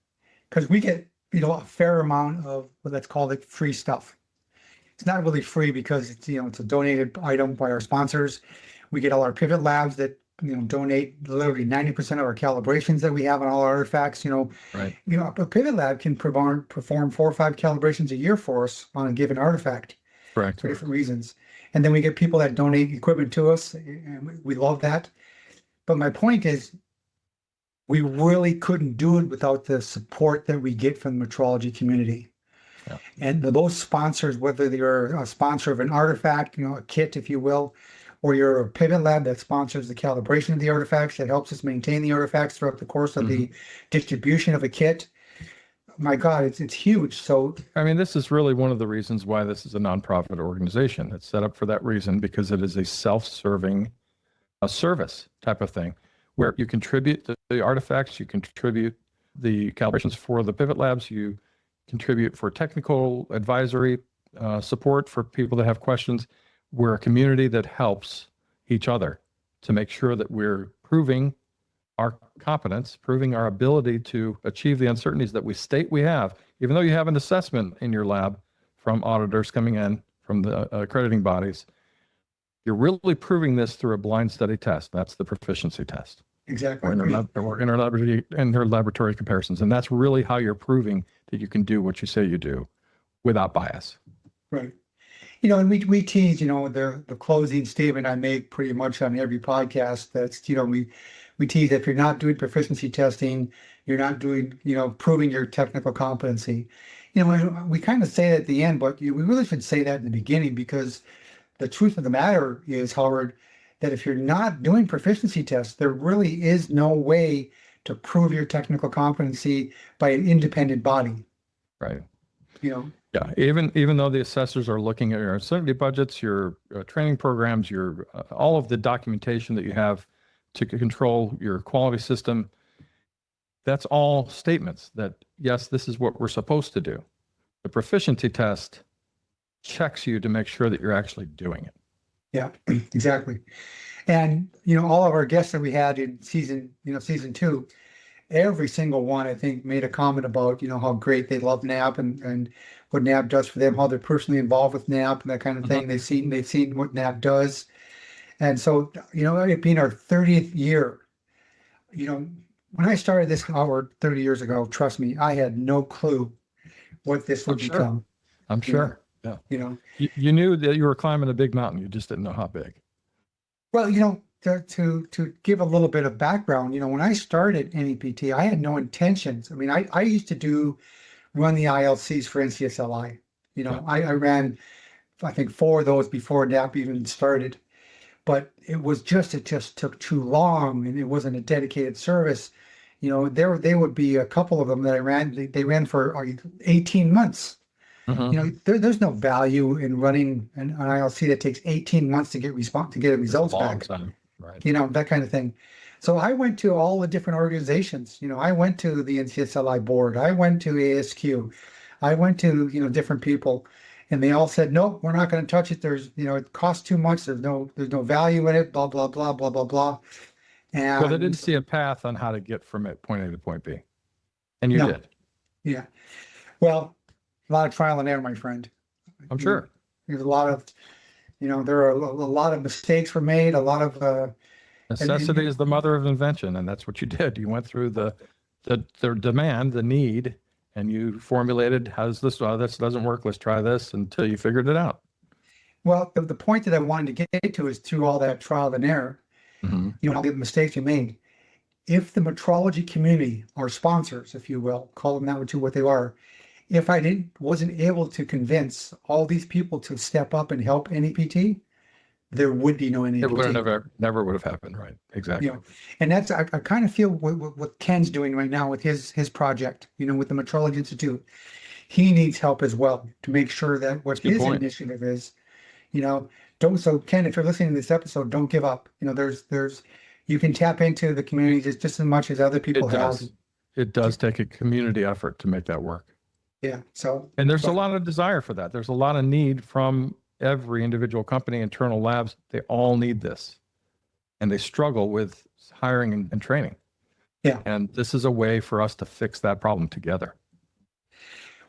Speaker 1: because we get, a fair amount of, let's call it free stuff. It's not really free because it's a donated item by our sponsors. We get all our pivot labs that, donate literally 90% of our calibrations that we have on all our artifacts.
Speaker 2: Right.
Speaker 1: A pivot lab can perform 4 or 5 calibrations a year for us on a given artifact
Speaker 2: Correct.
Speaker 1: for different reasons. And then we get people that donate equipment to us, and we love that. But my point is, we really couldn't do it without the support that we get from the metrology community.
Speaker 2: Yeah.
Speaker 1: And those sponsors, whether you're a sponsor of an artifact, a kit, if you will, or you're a pivot lab that sponsors the calibration of the artifacts, that helps us maintain the artifacts throughout the course of the distribution of a kit. My God, it's huge. So,
Speaker 2: I mean, this is really one of the reasons why this is a nonprofit organization. It's set up for that reason because it is a self-serving service type of thing where you contribute the artifacts, you contribute the calibrations for the pivot labs, you contribute for technical advisory support for people that have questions. We're a community that helps each other to make sure that we're proving our competence, proving our ability to achieve the uncertainties that we state we have. Even though you have an assessment in your lab from auditors coming in from the accrediting bodies, you're really proving this through a blind study test. That's the proficiency test.
Speaker 1: exactly.
Speaker 2: Or interlaboratory comparisons. And that's really how you're proving that you can do what you say you do without bias.
Speaker 1: Right. And we tease, the closing statement I make pretty much on every podcast. That's, we tease that if you're not doing proficiency testing, you're not doing, proving your technical competency. We kind of say that at the end, but we really should say that in the beginning because the truth of the matter is, Howard, that if you're not doing proficiency tests, there really is no way to prove your technical competency by an independent body.
Speaker 2: Right.
Speaker 1: Yeah,
Speaker 2: even though the assessors are looking at your uncertainty budgets, your training programs, your all of the documentation that you have to control your quality system, that's all statements that, yes, this is what we're supposed to do. The proficiency test checks you to make sure that you're actually doing it.
Speaker 1: Yeah, exactly. And, all of our guests that we had in season 2, every single one, I think, made a comment about, how great they love ChatNAPT and what ChatNAPT does for them, how they're personally involved with ChatNAPT and that kind of thing. They've seen what ChatNAPT does. And so, it being our 30th year, when I started this, Howard, 30 years ago, trust me, I had no clue what this would become.
Speaker 2: I'm sure. Yeah. You knew that you were climbing a big mountain. You just didn't know how big.
Speaker 1: Well, to give a little bit of background, when I started NEPT, I had no intentions. I mean, I used to run the ILCs for NCSLI. I ran, I think, 4 of those before ChatNAPT even started. But it just took too long, and it wasn't a dedicated service. There would be a couple of them that I ran. They ran for 18 months. There's no value in running an ILC that takes 18 months to get a results back.
Speaker 2: Time. Right.
Speaker 1: That kind of thing. So I went to all the different organizations. I went to the NCSLI board. I went to ASQ. I went to, different people, and they all said, nope, we're not going to touch it. There's, it costs too much. There's no value in it, blah, blah, blah, blah, blah, blah. And
Speaker 2: well, they didn't see a path on how to get from point A to point B. And you did.
Speaker 1: Yeah. Well, a lot of trial and error, my friend.
Speaker 2: I'm sure.
Speaker 1: There's a lot of, there are a lot of mistakes were made, a lot of
Speaker 2: necessity is the mother of invention, and that's what you did. You went through the demand, the need, and you formulated, how's this? Oh, this doesn't work. Let's try this until you figured it out.
Speaker 1: Well, the point that I wanted to get to is through all that trial and error, all the mistakes you made. If the metrology community, our sponsors, if you will, call them that to what they are, if I wasn't able to convince all these people to step up and help NEPT, there would be no NEPT.
Speaker 2: It would never would have happened, right? Exactly.
Speaker 1: And that's I kind of feel what Ken's doing right now with his project, with the Metrology Institute. He needs help as well to make sure that what his initiative is You know, don't, so Ken, if you're listening to this episode, don't give up. You know, you can tap into the community just as much as other people
Speaker 2: It
Speaker 1: have.
Speaker 2: does. It does take a community effort to make that work.
Speaker 1: Yeah. So,
Speaker 2: And there's a lot of desire for that. There's a lot of need from every individual company, internal labs. They all need this. And they struggle with hiring and training.
Speaker 1: yeah.
Speaker 2: And this is a way for us to fix that problem together.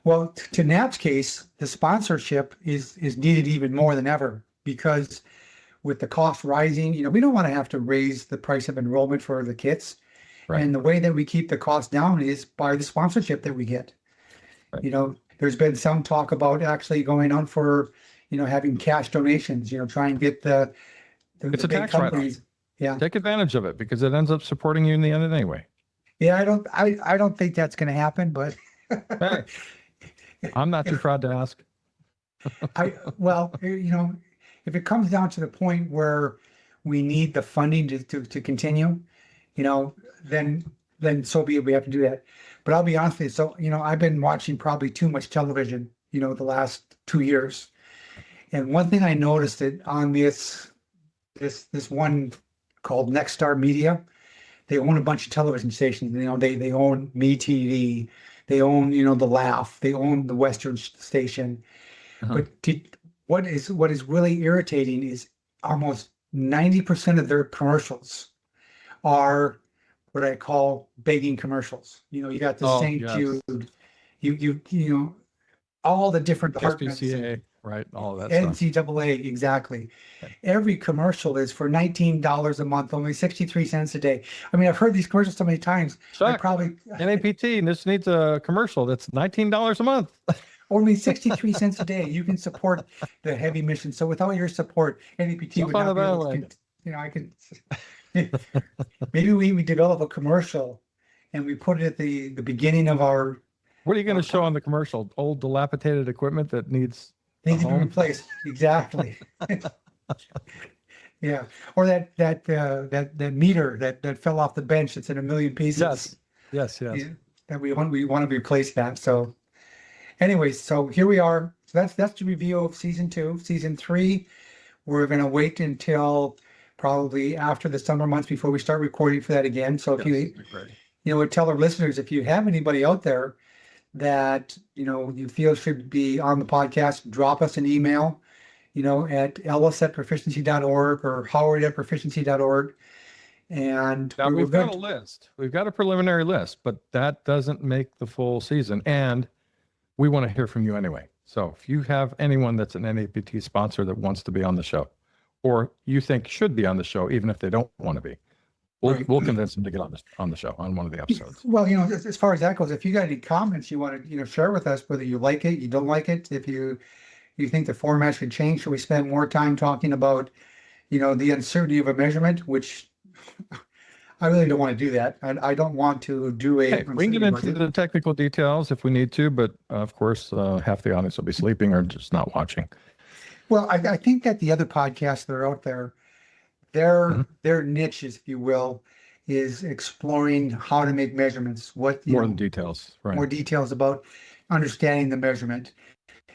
Speaker 1: Well, to NAP's case, the sponsorship is needed even more than ever because with the cost rising, you know, we don't want to have to raise the price of enrollment for the kits.
Speaker 2: Right.
Speaker 1: And the way that we keep the cost down is by the sponsorship that we get.
Speaker 2: Right.
Speaker 1: You know, there's been some talk about actually going on for, you know, having cash donations, you know, try and get the
Speaker 2: It's a
Speaker 1: big
Speaker 2: tax
Speaker 1: companies. Yeah.
Speaker 2: Take advantage of it because it ends up supporting you in the end anyway.
Speaker 1: Yeah, I don't think that's going to happen, but
Speaker 2: Hey, I'm not too proud to ask.
Speaker 1: well, you know, if it comes down to the point where we need the funding to continue, you know, then so be it. We have to do that. But I'll be honest with you. So, you know, I've been watching probably too much television, you know, the last 2 years. And one thing I noticed that on this one called Next Star Media, they own a bunch of television stations. You know, they own MeTV, they own, you know, the Laugh, they own the Western station.
Speaker 2: Uh-huh.
Speaker 1: But what is really irritating is almost 90% of their commercials are what I call begging commercials. You know, you got the St.
Speaker 2: Yes.
Speaker 1: Jude, you know, all the different departments.
Speaker 2: SPCA, right? All of that stuff.
Speaker 1: NCAA, exactly.
Speaker 2: Okay.
Speaker 1: Every commercial is for $19 a month, only 63 cents a day. I mean, I've heard these commercials so many times. I
Speaker 2: Chuck,
Speaker 1: probably
Speaker 2: NAPT, this needs a commercial that's $19 a month.
Speaker 1: only 63 cents a day. You can support the heavy mission. So without your support, NAPT
Speaker 2: Jump
Speaker 1: would
Speaker 2: on
Speaker 1: not
Speaker 2: the
Speaker 1: be able to,
Speaker 2: bandwagon.
Speaker 1: you know, I could maybe we develop a commercial and we put it at the beginning of our
Speaker 2: What are you going to show on the commercial? Old dilapidated equipment that needs
Speaker 1: needs to be
Speaker 2: home?
Speaker 1: replaced. Exactly. Yeah. Or that meter that fell off the bench that's in a million pieces.
Speaker 2: Yes.
Speaker 1: Yeah, that we want to replace that. So anyways, so here we are. So that's the review of season 2. Season 3, we're gonna wait until probably after the summer months before we start recording for that again. So if you know, tell our listeners, if you have anybody out there that, you know, you feel should be on the podcast, drop us an email, you know, at ellis@proficiency.org or howard@proficiency.org. And
Speaker 2: Now
Speaker 1: we're
Speaker 2: we've got
Speaker 1: good.
Speaker 2: a list. We've got a preliminary list, but that doesn't make the full season. And we want to hear from you anyway. So if you have anyone that's an NAPT sponsor that wants to be on the show, or you think should be on the show, even if they don't want to be, we'll convince them to get on the show on one of the episodes.
Speaker 1: Well, you know, as far as that goes, if you got any comments you want to, you know, share with us, whether you like it, you don't like it, if you think the format should change, should we spend more time talking about, you know, the uncertainty of a measurement, which I really don't want to do that. I don't want to do a.
Speaker 2: Hey, we can get into the technical details if we need to, but of course, half the audience will be sleeping or just not watching.
Speaker 1: Well, I think that the other podcasts that are out there, their niches, if you will, is exploring how to make measurements. What
Speaker 2: More than details, right?
Speaker 1: More details about understanding the measurement.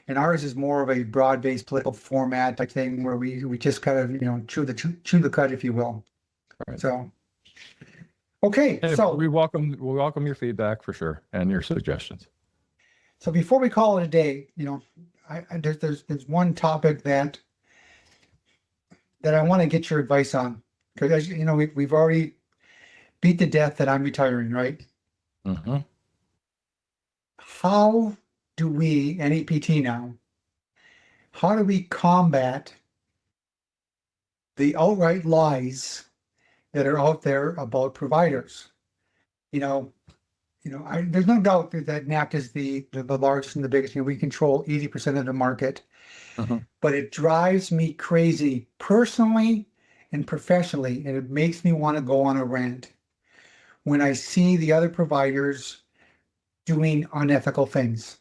Speaker 1: And ours is more of a broad-based political format type thing where we just kind of, you know, chew the cud, if you will.
Speaker 2: Right.
Speaker 1: So, okay.
Speaker 2: Hey,
Speaker 1: so
Speaker 2: we welcome your feedback for sure and your suggestions.
Speaker 1: So before we call it a day, you know, there's one topic that I want to get your advice on, because as you know, we've already beat to death that I'm retiring, right?
Speaker 2: Mm-hmm.
Speaker 1: How do we, NAPT now, how do we combat the outright lies that are out there about providers? There's no doubt that NAPT is the largest and the biggest. You know, we control 80% of the market, but it drives me crazy personally and professionally, and it makes me want to go on a rant when I see the other providers doing unethical things.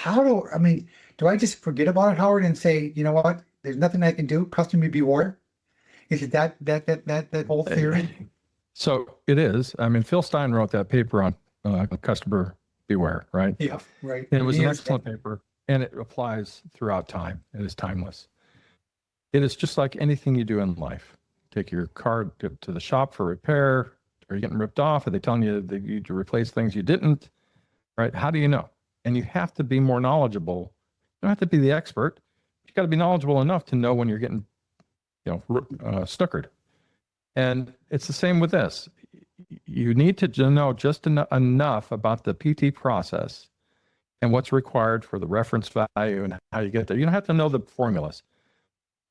Speaker 1: Do I just forget about it, Howard, and say, you know what, there's nothing I can do, customer beware? Is it that whole theory?
Speaker 2: So it is. I mean, Phil Stein wrote that paper on customer beware, right?
Speaker 1: Yeah, right.
Speaker 2: And it was an excellent paper, and it applies throughout time. It is timeless. It is just like anything you do in life. Take your car to the shop for repair. Are you getting ripped off? Are they telling you that you need to replace things you didn't? Right? How do you know? And you have to be more knowledgeable. You don't have to be the expert. You got to be knowledgeable enough to know when you're getting, snookered. And it's the same with this. You need to know just enough about the PT process and what's required for the reference value and how you get there. You don't have to know the formulas,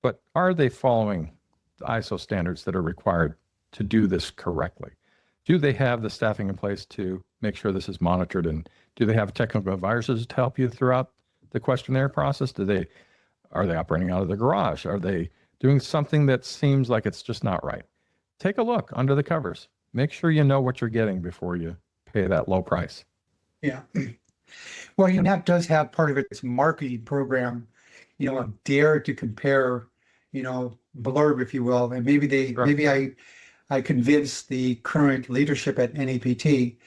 Speaker 2: but are they following the ISO standards that are required to do this correctly? Do they have the staffing in place to make sure this is monitored? And do they have technical advisors to help you throughout the questionnaire process? Are they operating out of the garage? Are they doing something that seems like it's just not right? Take a look under the covers. Make sure you know what you're getting before you pay that low price.
Speaker 1: Yeah. Well, ChatNAPT does have part of its marketing program, a dare to compare, blurb, if you will. And maybe I convinced the current leadership at NAPT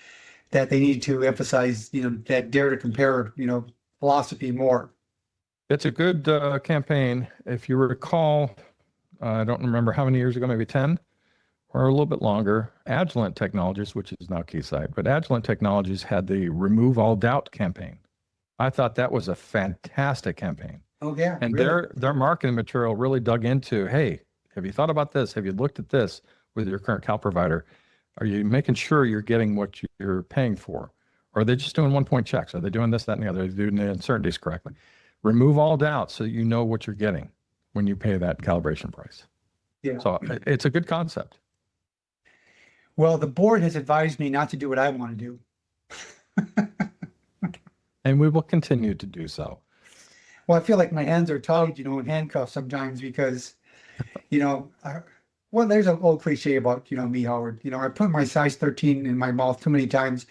Speaker 1: that they need to emphasize, that dare to compare, philosophy more.
Speaker 2: It's a good campaign. If you recall, I don't remember how many years ago, maybe 10 or a little bit longer, Agilent Technologies, which is now Keysight, but Agilent Technologies had the Remove All Doubt campaign. I thought that was a fantastic campaign.
Speaker 1: Oh, yeah.
Speaker 2: And
Speaker 1: really?
Speaker 2: their marketing material really dug into, hey, have you thought about this? Have you looked at this with your current cal provider? Are you making sure you're getting what you're paying for? Or are they just doing 1-point checks? Are they doing this, that, and the other? Are they doing the uncertainties correctly? Remove all doubt so you know what you're getting when you pay that calibration price.
Speaker 1: Yeah.
Speaker 2: So it's a good concept.
Speaker 1: Well, the board has advised me not to do what I want to do.
Speaker 2: And we will continue to do so.
Speaker 1: Well, I feel like my hands are tied, in handcuffs sometimes because, there's an old cliche about, me, Howard. I put my size 13 in my mouth too many times.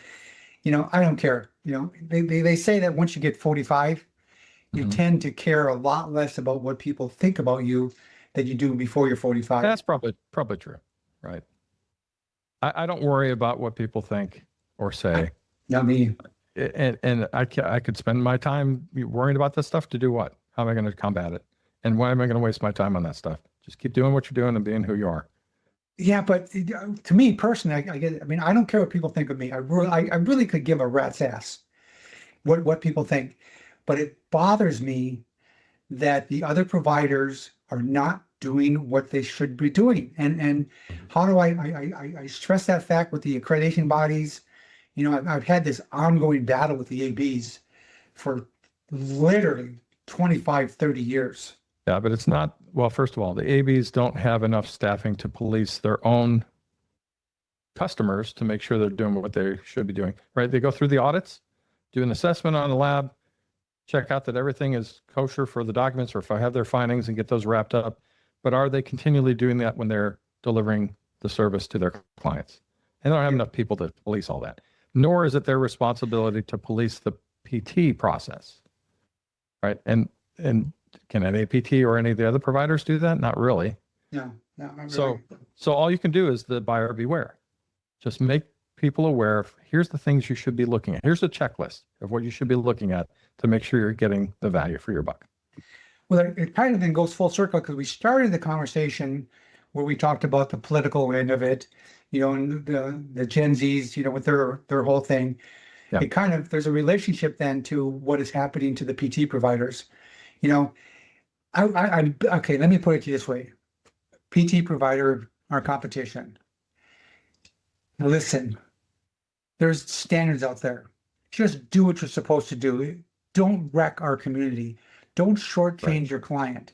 Speaker 1: I don't care. They say that once you get 45, you tend to care a lot less about what people think about you than you do before you're 45.
Speaker 2: That's probably true, right? I don't worry about what people think or say.
Speaker 1: Not me.
Speaker 2: And I could spend my time worrying about this stuff to do what? How am I going to combat it? And why am I going to waste my time on that stuff? Just keep doing what you're doing and being who you are.
Speaker 1: Yeah, but to me personally, I don't care what people think of me. I really could give a rat's ass what people think, but it bothers me that the other providers are not doing what they should be doing. And how do I stress that fact with the accreditation bodies? I've had this ongoing battle with the ABs for literally 25, 30 years.
Speaker 2: Yeah, but it's not, well, first of all, the ABs don't have enough staffing to police their own customers to make sure they're doing what they should be doing, right? They go through the audits, do an assessment on the lab, check out that everything is kosher for the documents, or if I have their findings and get those wrapped up. But are they continually doing that when they're delivering the service to their clients? And they don't have enough people to police all that. Nor is it their responsibility to police the PT process, right? And can an APT or any of the other providers do that? Not really.
Speaker 1: No, not really.
Speaker 2: So all you can do is the buyer beware. Just make people aware of, here's the things you should be looking at. Here's a checklist of what you should be looking at to make sure you're getting the value for your buck.
Speaker 1: Well, it kind of then goes full circle because we started the conversation where we talked about the political end of it, and the Gen Zs, with their whole thing. Yeah. It kind of, there's a relationship then to what is happening to the PT providers. Okay, let me put it to you this way. PT provider, our competition. Listen, there's standards out there. Just do what you're supposed to do. Don't wreck our community. Don't shortchange your client.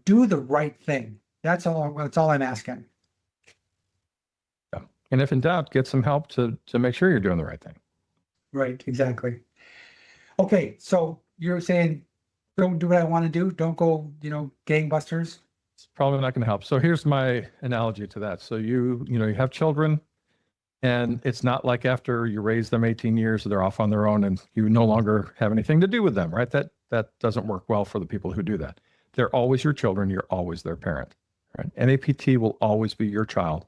Speaker 1: Do the right thing. That's all I'm asking.
Speaker 2: Yeah. And if in doubt, get some help to make sure you're doing the right thing.
Speaker 1: Right, exactly. Okay, so you're saying don't do what I want to do. Don't go, gangbusters.
Speaker 2: It's probably not going to help. So here's my analogy to that. So you have children, and it's not like after you raise them 18 years, they're off on their own and you no longer have anything to do with them, right? That doesn't work well for the people who do that. They're always your children. You're always their parent, right? NAPT will always be your child,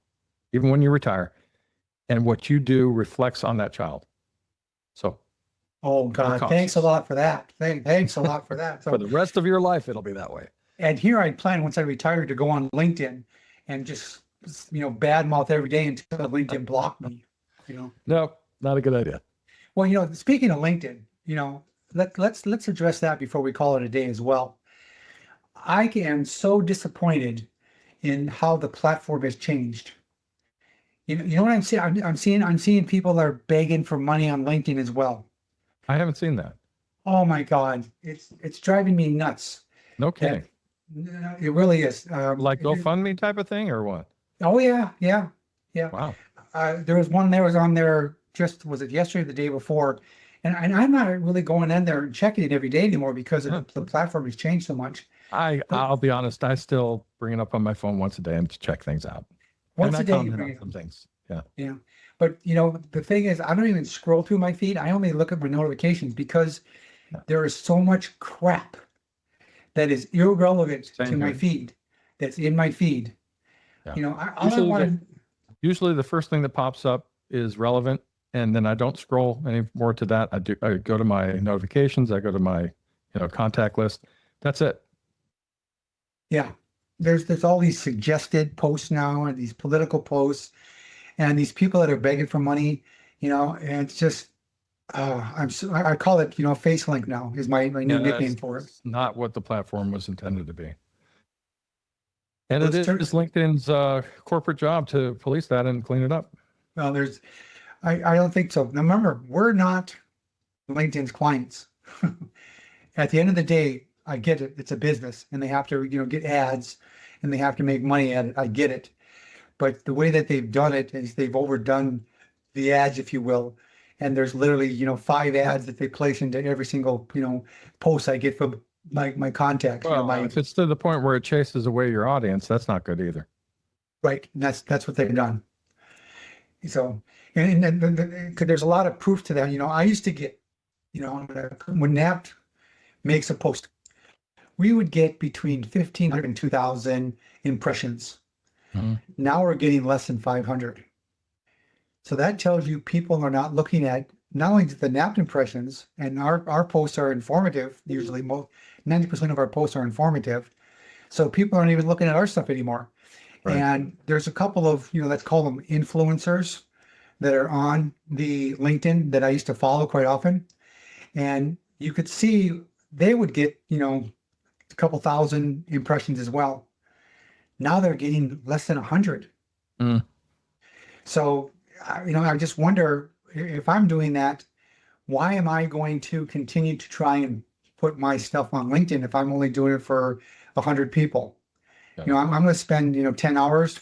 Speaker 2: even when you retire. And what you do reflects on that child. So.
Speaker 1: Oh God, thanks a lot for that. Thanks a lot for that. So,
Speaker 2: for the rest of your life, it'll be that way.
Speaker 1: And here I plan once I retire to go on LinkedIn and just, badmouth every day until LinkedIn blocked me,
Speaker 2: No, not a good idea.
Speaker 1: Well, speaking of LinkedIn, let's address that before we call it a day as well. I am so disappointed in how the platform has changed. You know what I'm seeing? I'm seeing people that are begging for money on LinkedIn as well.
Speaker 2: I haven't seen that.
Speaker 1: Oh my God, it's driving me nuts.
Speaker 2: No
Speaker 1: That
Speaker 2: kidding.
Speaker 1: it really is.
Speaker 2: Like GoFundMe type of thing or what?
Speaker 1: Oh yeah, yeah, yeah.
Speaker 2: Wow.
Speaker 1: There was one that was on there just was it yesterday or the day before, and I'm not really going in there and checking it every day anymore because
Speaker 2: Huh.
Speaker 1: the platform has changed so much. But
Speaker 2: I'll be honest, I still bring it up on my phone once a day and to check things out. And
Speaker 1: once
Speaker 2: I
Speaker 1: a day you
Speaker 2: comment
Speaker 1: bring
Speaker 2: on
Speaker 1: it.
Speaker 2: some things. Yeah.
Speaker 1: Yeah. But the thing is, I don't even scroll through my feed. I only look at my notifications because
Speaker 2: Yeah.
Speaker 1: there is so much crap that is irrelevant
Speaker 2: Same
Speaker 1: to my
Speaker 2: here.
Speaker 1: feed that's in my feed.
Speaker 2: Yeah.
Speaker 1: All I want to,
Speaker 2: Usually the first thing that pops up is relevant, and then I don't scroll any more to that. I go to my notifications, I go to my contact list. That's it.
Speaker 1: yeah. There's all these suggested posts now and these political posts and these people that are begging for money, and it's just, I call it, face link now is my new
Speaker 2: Yeah,
Speaker 1: nickname
Speaker 2: that's
Speaker 1: for it.
Speaker 2: not what the platform was intended to be. And
Speaker 1: Well,
Speaker 2: it is LinkedIn's corporate job to police that and clean it up.
Speaker 1: well, I don't think so. Now remember, we're not LinkedIn's clients. At the end of the day, I get it. It's a business and they have to, get ads and they have to make money at it. I get it. But the way that they've done it is they've overdone the ads, if you will. And there's literally, 5 ads that they place into every single, post I get from my contacts,
Speaker 2: Well, if it's to the point where it chases away your audience, that's not good either.
Speaker 1: right. And that's what they've done. So, and 'cause there's a lot of proof to that. I used to get, when NAPT makes a post, we would get between 1,500 and 2,000 impressions.
Speaker 2: Mhm.
Speaker 1: Now we're getting less than 500. So that tells you people are not looking at not only the NAPT impressions, and our posts are informative. Usually, 90% of our posts are informative. So people aren't even looking at our stuff anymore.
Speaker 2: Right.
Speaker 1: And there's a couple of, let's call them influencers that are on the LinkedIn that I used to follow quite often. And you could see they would get, a couple thousand impressions as well. Now they're getting less than 100.
Speaker 2: Mm.
Speaker 1: So, I just wonder if I'm doing that, why am I going to continue to try and put my stuff on LinkedIn if I'm only doing it for 100 people?
Speaker 2: Yeah.
Speaker 1: I'm going to spend, 10 hours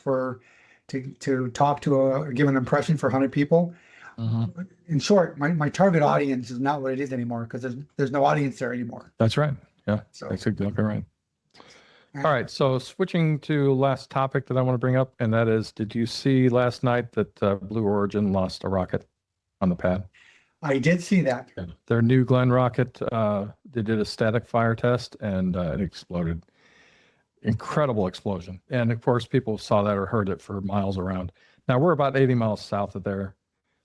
Speaker 1: to talk to or give an impression for 100 people.
Speaker 2: Mhm.
Speaker 1: In short, my target audience is not what it is anymore because there's no audience there anymore.
Speaker 2: That's right. Yeah,
Speaker 1: So,
Speaker 2: that's exactly right. All right. So switching to last topic that I want to bring up, and that is, did you see last night that Blue Origin lost a rocket on the pad?
Speaker 1: I did see that.
Speaker 2: Yeah. Their New Glenn rocket, they did a static fire test and it exploded. Incredible explosion. And of course, people saw that or heard it for miles around. Now we're about 80 miles south of there,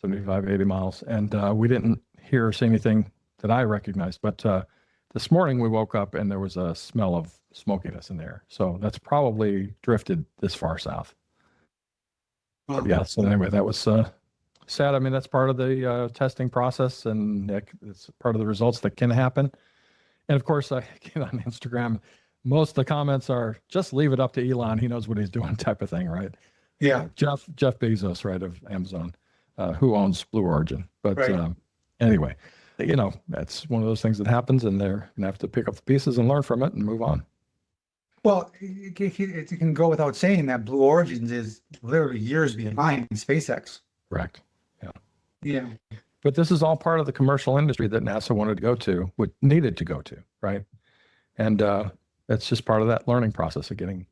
Speaker 2: 75, 80 miles. And we didn't hear or see anything that I recognized. But this morning we woke up and there was a smell of smokiness in the air. So that's probably drifted this far south. But yeah. So anyway, that was sad. I mean, that's part of the testing process and it's part of the results that can happen. And of course, I get on Instagram, most of the comments are just leave it up to Elon. He knows what he's doing type of thing, right?
Speaker 1: Yeah.
Speaker 2: Jeff Bezos, right, of Amazon, who owns Blue Origin. But
Speaker 1: Right.
Speaker 2: anyway, that's one of those things that happens and they're going to have to pick up the pieces and learn from it and move on.
Speaker 1: Well, it can go without saying that Blue Origins is literally years behind SpaceX.
Speaker 2: Correct. Yeah.
Speaker 1: Yeah.
Speaker 2: But this is all part of the commercial industry that NASA wanted to go to, what needed to go to, right? And that's just part of that learning process of getting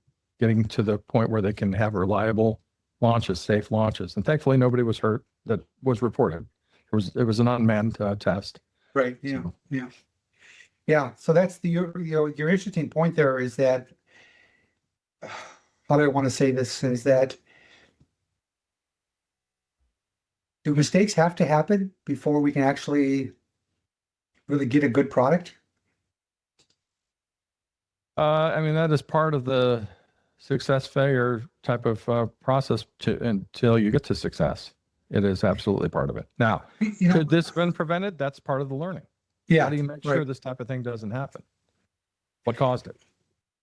Speaker 2: to the point where they can have reliable launches, safe launches. And thankfully, nobody was hurt that was reported. It was an unmanned test.
Speaker 1: Right. Yeah.
Speaker 2: So,
Speaker 1: Yeah. Yeah. So that's your interesting point there is that how do I want to say this is that do mistakes have to happen before we can actually really get a good product?
Speaker 2: I mean, that is part of the success failure type of process until you get to success. It is absolutely part of it. Now,
Speaker 1: You know,
Speaker 2: could this have been prevented? That's part of the learning.
Speaker 1: yeah,
Speaker 2: How do you make
Speaker 1: right.
Speaker 2: sure this type of thing doesn't happen? What caused it?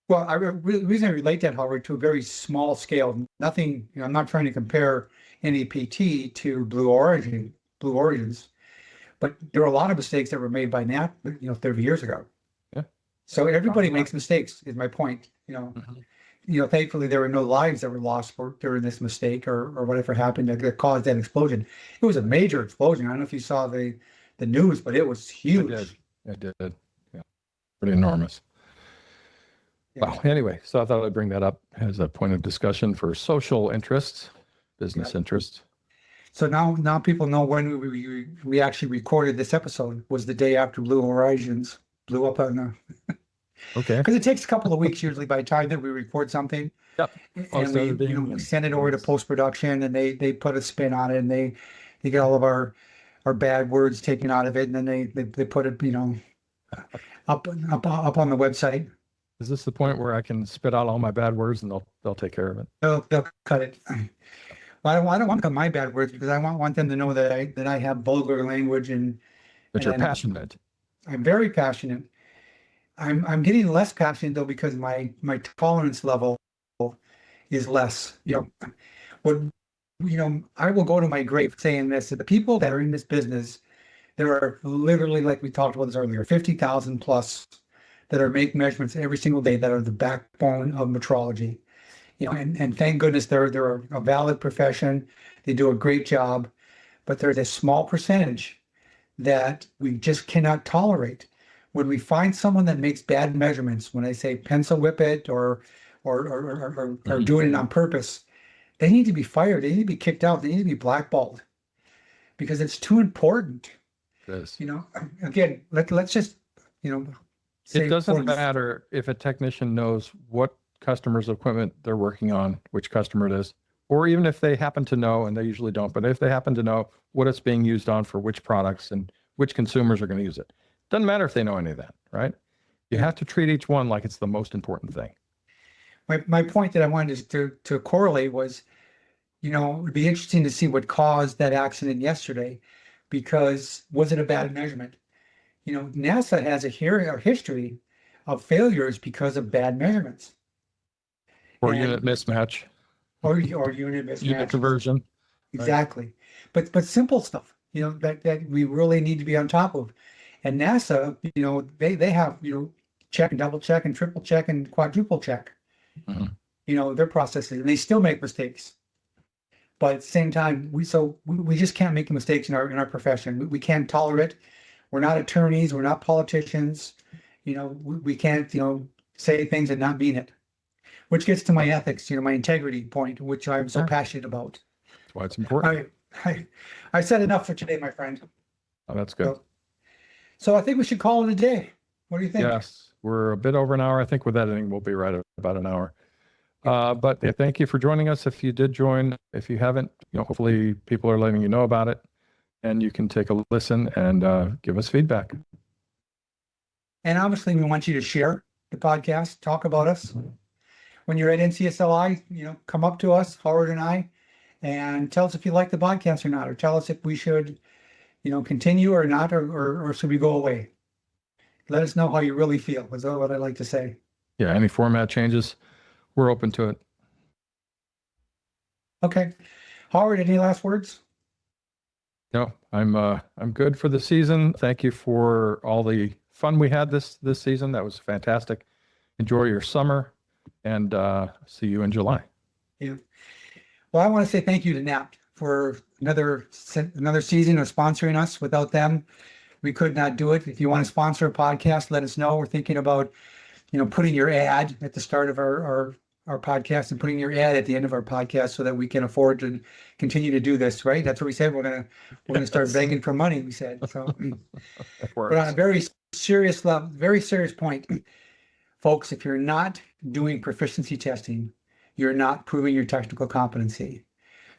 Speaker 1: Well, the reason I relate that, Howard, to a very small scale, nothing, I'm not trying to compare any PT to Blue Origins, but there are a lot of mistakes that were made by NAP, 30 years ago.
Speaker 2: Yeah.
Speaker 1: So everybody makes mistakes, is my point.
Speaker 2: Mhm.
Speaker 1: Thankfully there were no lives that were lost during this mistake or whatever happened that caused that explosion. It was a major explosion. I don't know if you saw the news, but it was huge.
Speaker 2: I did. Yeah. Pretty enormous.
Speaker 1: Yeah.
Speaker 2: Well, anyway, so I thought I'd bring that up as a point of discussion for social interests, business interests.
Speaker 1: So now people know when we actually recorded this episode was the day after Blue Horizons blew up on the,
Speaker 2: Okay.
Speaker 1: because it takes a couple of weeks usually by the time that we record something.
Speaker 2: Yep.
Speaker 1: And we send it over to post-production and they put a spin on it and they get all of our bad words taken out of it and then they put it, up on the website.
Speaker 2: Is this the point where I can spit out all my bad words and they'll take care of it?
Speaker 1: They'll cut it. Well, I don't want to cut my bad words because I want them to know that I have vulgar language
Speaker 2: But you're
Speaker 1: and
Speaker 2: passionate.
Speaker 1: I'm very passionate. I'm getting less passionate though because my tolerance level is less. What I will go to my grave saying this: that the people that are in this business, there are literally, like we talked about this earlier, 50,000 plus that are making measurements every single day that are the backbone of metrology. And thank goodness they're a valid profession. They do a great job, but there's a small percentage that we just cannot tolerate. When we find someone that makes bad measurements, when I say pencil whip it or doing it on purpose, they need to be fired. They need to be kicked out. They need to be blackballed because it's too important.
Speaker 2: Yes.
Speaker 1: Again, let's just, say
Speaker 2: It doesn't matter if a technician knows what customer's equipment they're working on, which customer it is, or even if they happen to know, and they usually don't, but if they happen to know what it's being used on for which products and which consumers are going to use it. Doesn't matter if they know any of that, right? You have to treat each one like it's the most important thing.
Speaker 1: My point that I wanted to correlate was, it would be interesting to see what caused that accident yesterday, because was it a bad measurement? NASA has a history of failures because of bad measurements.
Speaker 2: Or unit mismatch.
Speaker 1: Or unit mismatch.
Speaker 2: Unit conversion.
Speaker 1: Exactly. Right. But simple stuff, that we really need to be on top of. And NASA, they have, check and double check and triple check and quadruple check, their processes, and they still make mistakes. But at the same time, we just can't make mistakes in our profession. We can't tolerate it. We're not attorneys. We're not politicians. We can't, say things and not mean it, which gets to my ethics, my integrity point, which I'm so passionate about.
Speaker 2: That's why it's important.
Speaker 1: I said enough for today, my friend.
Speaker 2: Oh, that's good.
Speaker 1: So I think we should call it a day. What do you think?
Speaker 2: Yes, we're a bit over an hour. I think with editing, we'll be right at about an hour. But yeah, thank you for joining us. If you did join, if you haven't, hopefully people are letting you know about it, and you can take a listen and give us feedback.
Speaker 1: And obviously, we want you to share the podcast, talk about us. When you're at NCSLI, come up to us, Howard and I, and tell us if you like the podcast or not, or tell us if we should, continue or not, or should we go away? Let us know how you really feel. Is that what I'd like to say?
Speaker 2: Yeah, any format changes, we're open to it.
Speaker 1: Okay. Howard, any last words?
Speaker 2: No, I'm good for the season. Thank you for all the fun we had this season. That was fantastic. Enjoy your summer, and see you in July.
Speaker 1: Yeah. Well, I want to say thank you to ChatNAPT for another season of sponsoring us. Without them, we could not do it. If you want to sponsor a podcast, let us know. We're thinking about, putting your ad at the start of our podcast and putting your ad at the end of our podcast so that we can afford to continue to do this, right? That's what we said. We're gonna start begging for money, we said. So but on a very serious level, very serious point, folks, if you're not doing proficiency testing, you're not proving your technical competency.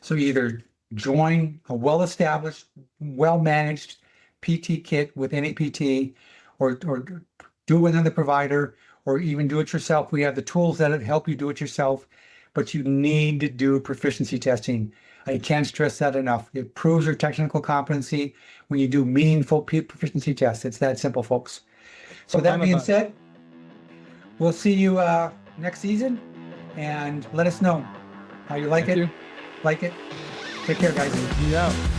Speaker 1: So either join a well-established, well-managed PT kit with any PT, or do with another provider, or even do it yourself. We have the tools that help you do it yourself, but you need to do proficiency testing. I can't stress that enough. It proves your technical competency when you do meaningful proficiency tests. It's that simple, folks. So that being said, we'll see you next season, and let us know how you like it. Like it. Take care, guys.
Speaker 2: Yeah.